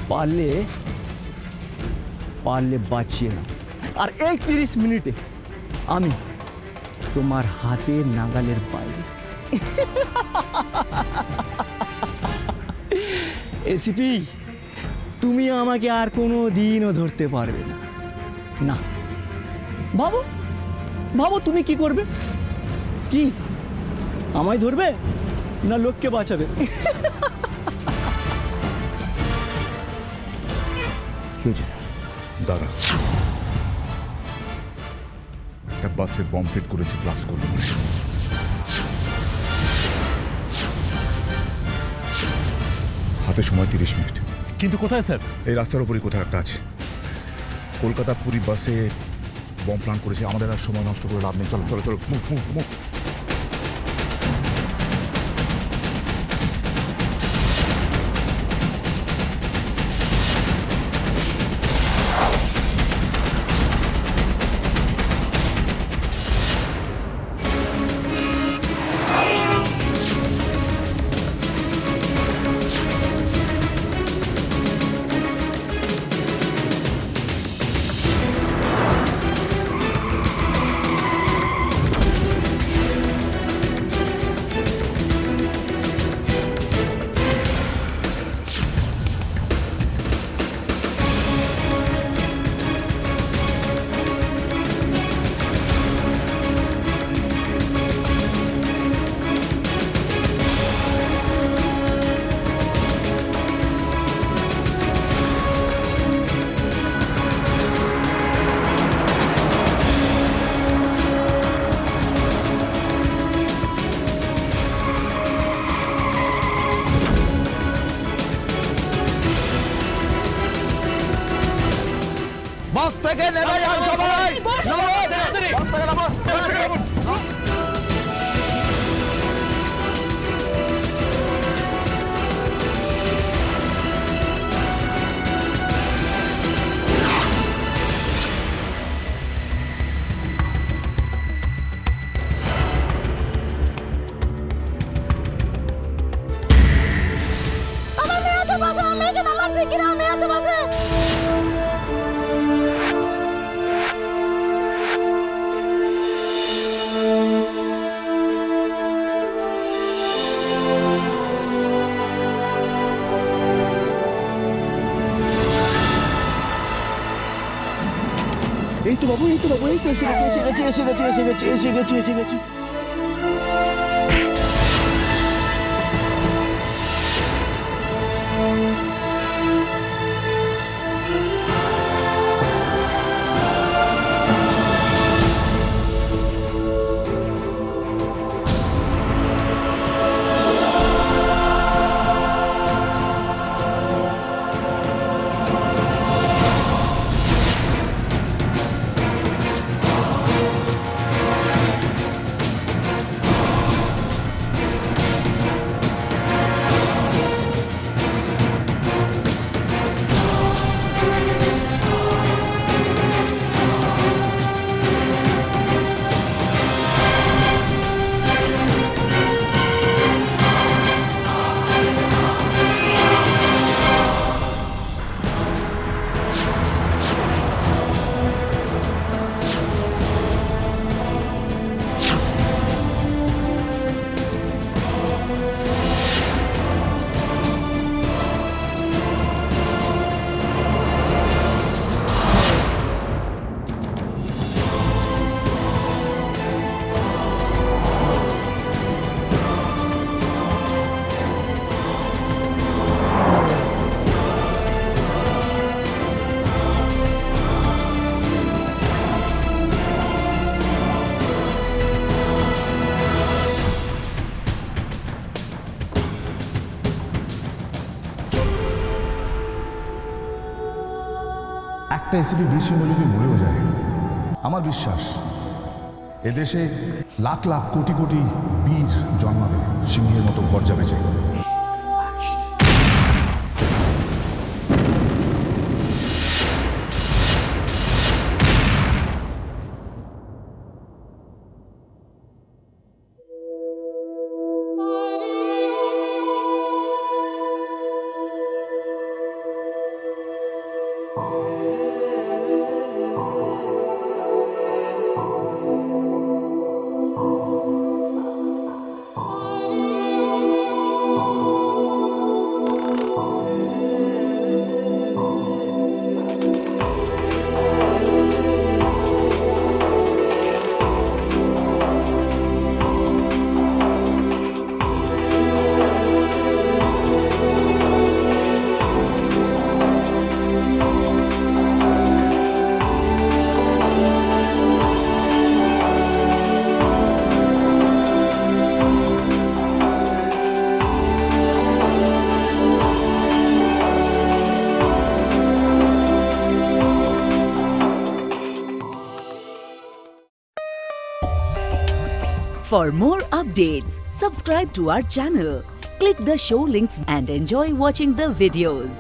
পারলে বাঁচিয়ে না। আর এই 30 মিনিটে আমি তোমার হাতের নাগালের বাইরে। এসিপি তুমি আমাকে আর কোনো দিনও ধরতে পারবে না। না ভাবো ভাবো তুমি কি করবে? কি আমায় ধরবে না লোককে বাঁচাবে? কি হয়েছে স্যার? দাঁড়া, একটা বাসে বম ফিট করেছে, ব্লাস্ট করবো। হাতে সময় 30 মিনিট। কিন্তু কোথায় স্যার? এই রাস্তার উপরই কোথাও একটা আছে। কলকাতা পুরী বাসে বম প্ল্যান করেছে। আমাদের আর সময় নষ্ট করে লাভ নেই। চলো চলো চলো, মুভ মুভ মুভ। বাস থেকে নেমে যান সবাই। আমার মেয়ে আছে বাসে, আমার মেয়েকে নামাচ্ছি কিনা? মেয়ে আছে বাসে। এই তো বাবু, এই তো বাবু, এই তো এসে গেছে, এসে গেছে, এসে গেছে, এসে গেছে, এসে গেছে, এসে গেছে। একটা এসিপি বীর সিংহ যদি মরেও যায়, আমার বিশ্বাস এদেশে লাখ লাখ কোটি কোটি বীর জন্মাবে, সিংহের মতো গর্জা বেজে। For more updates, subscribe to our channel, click the show links and enjoy watching the videos.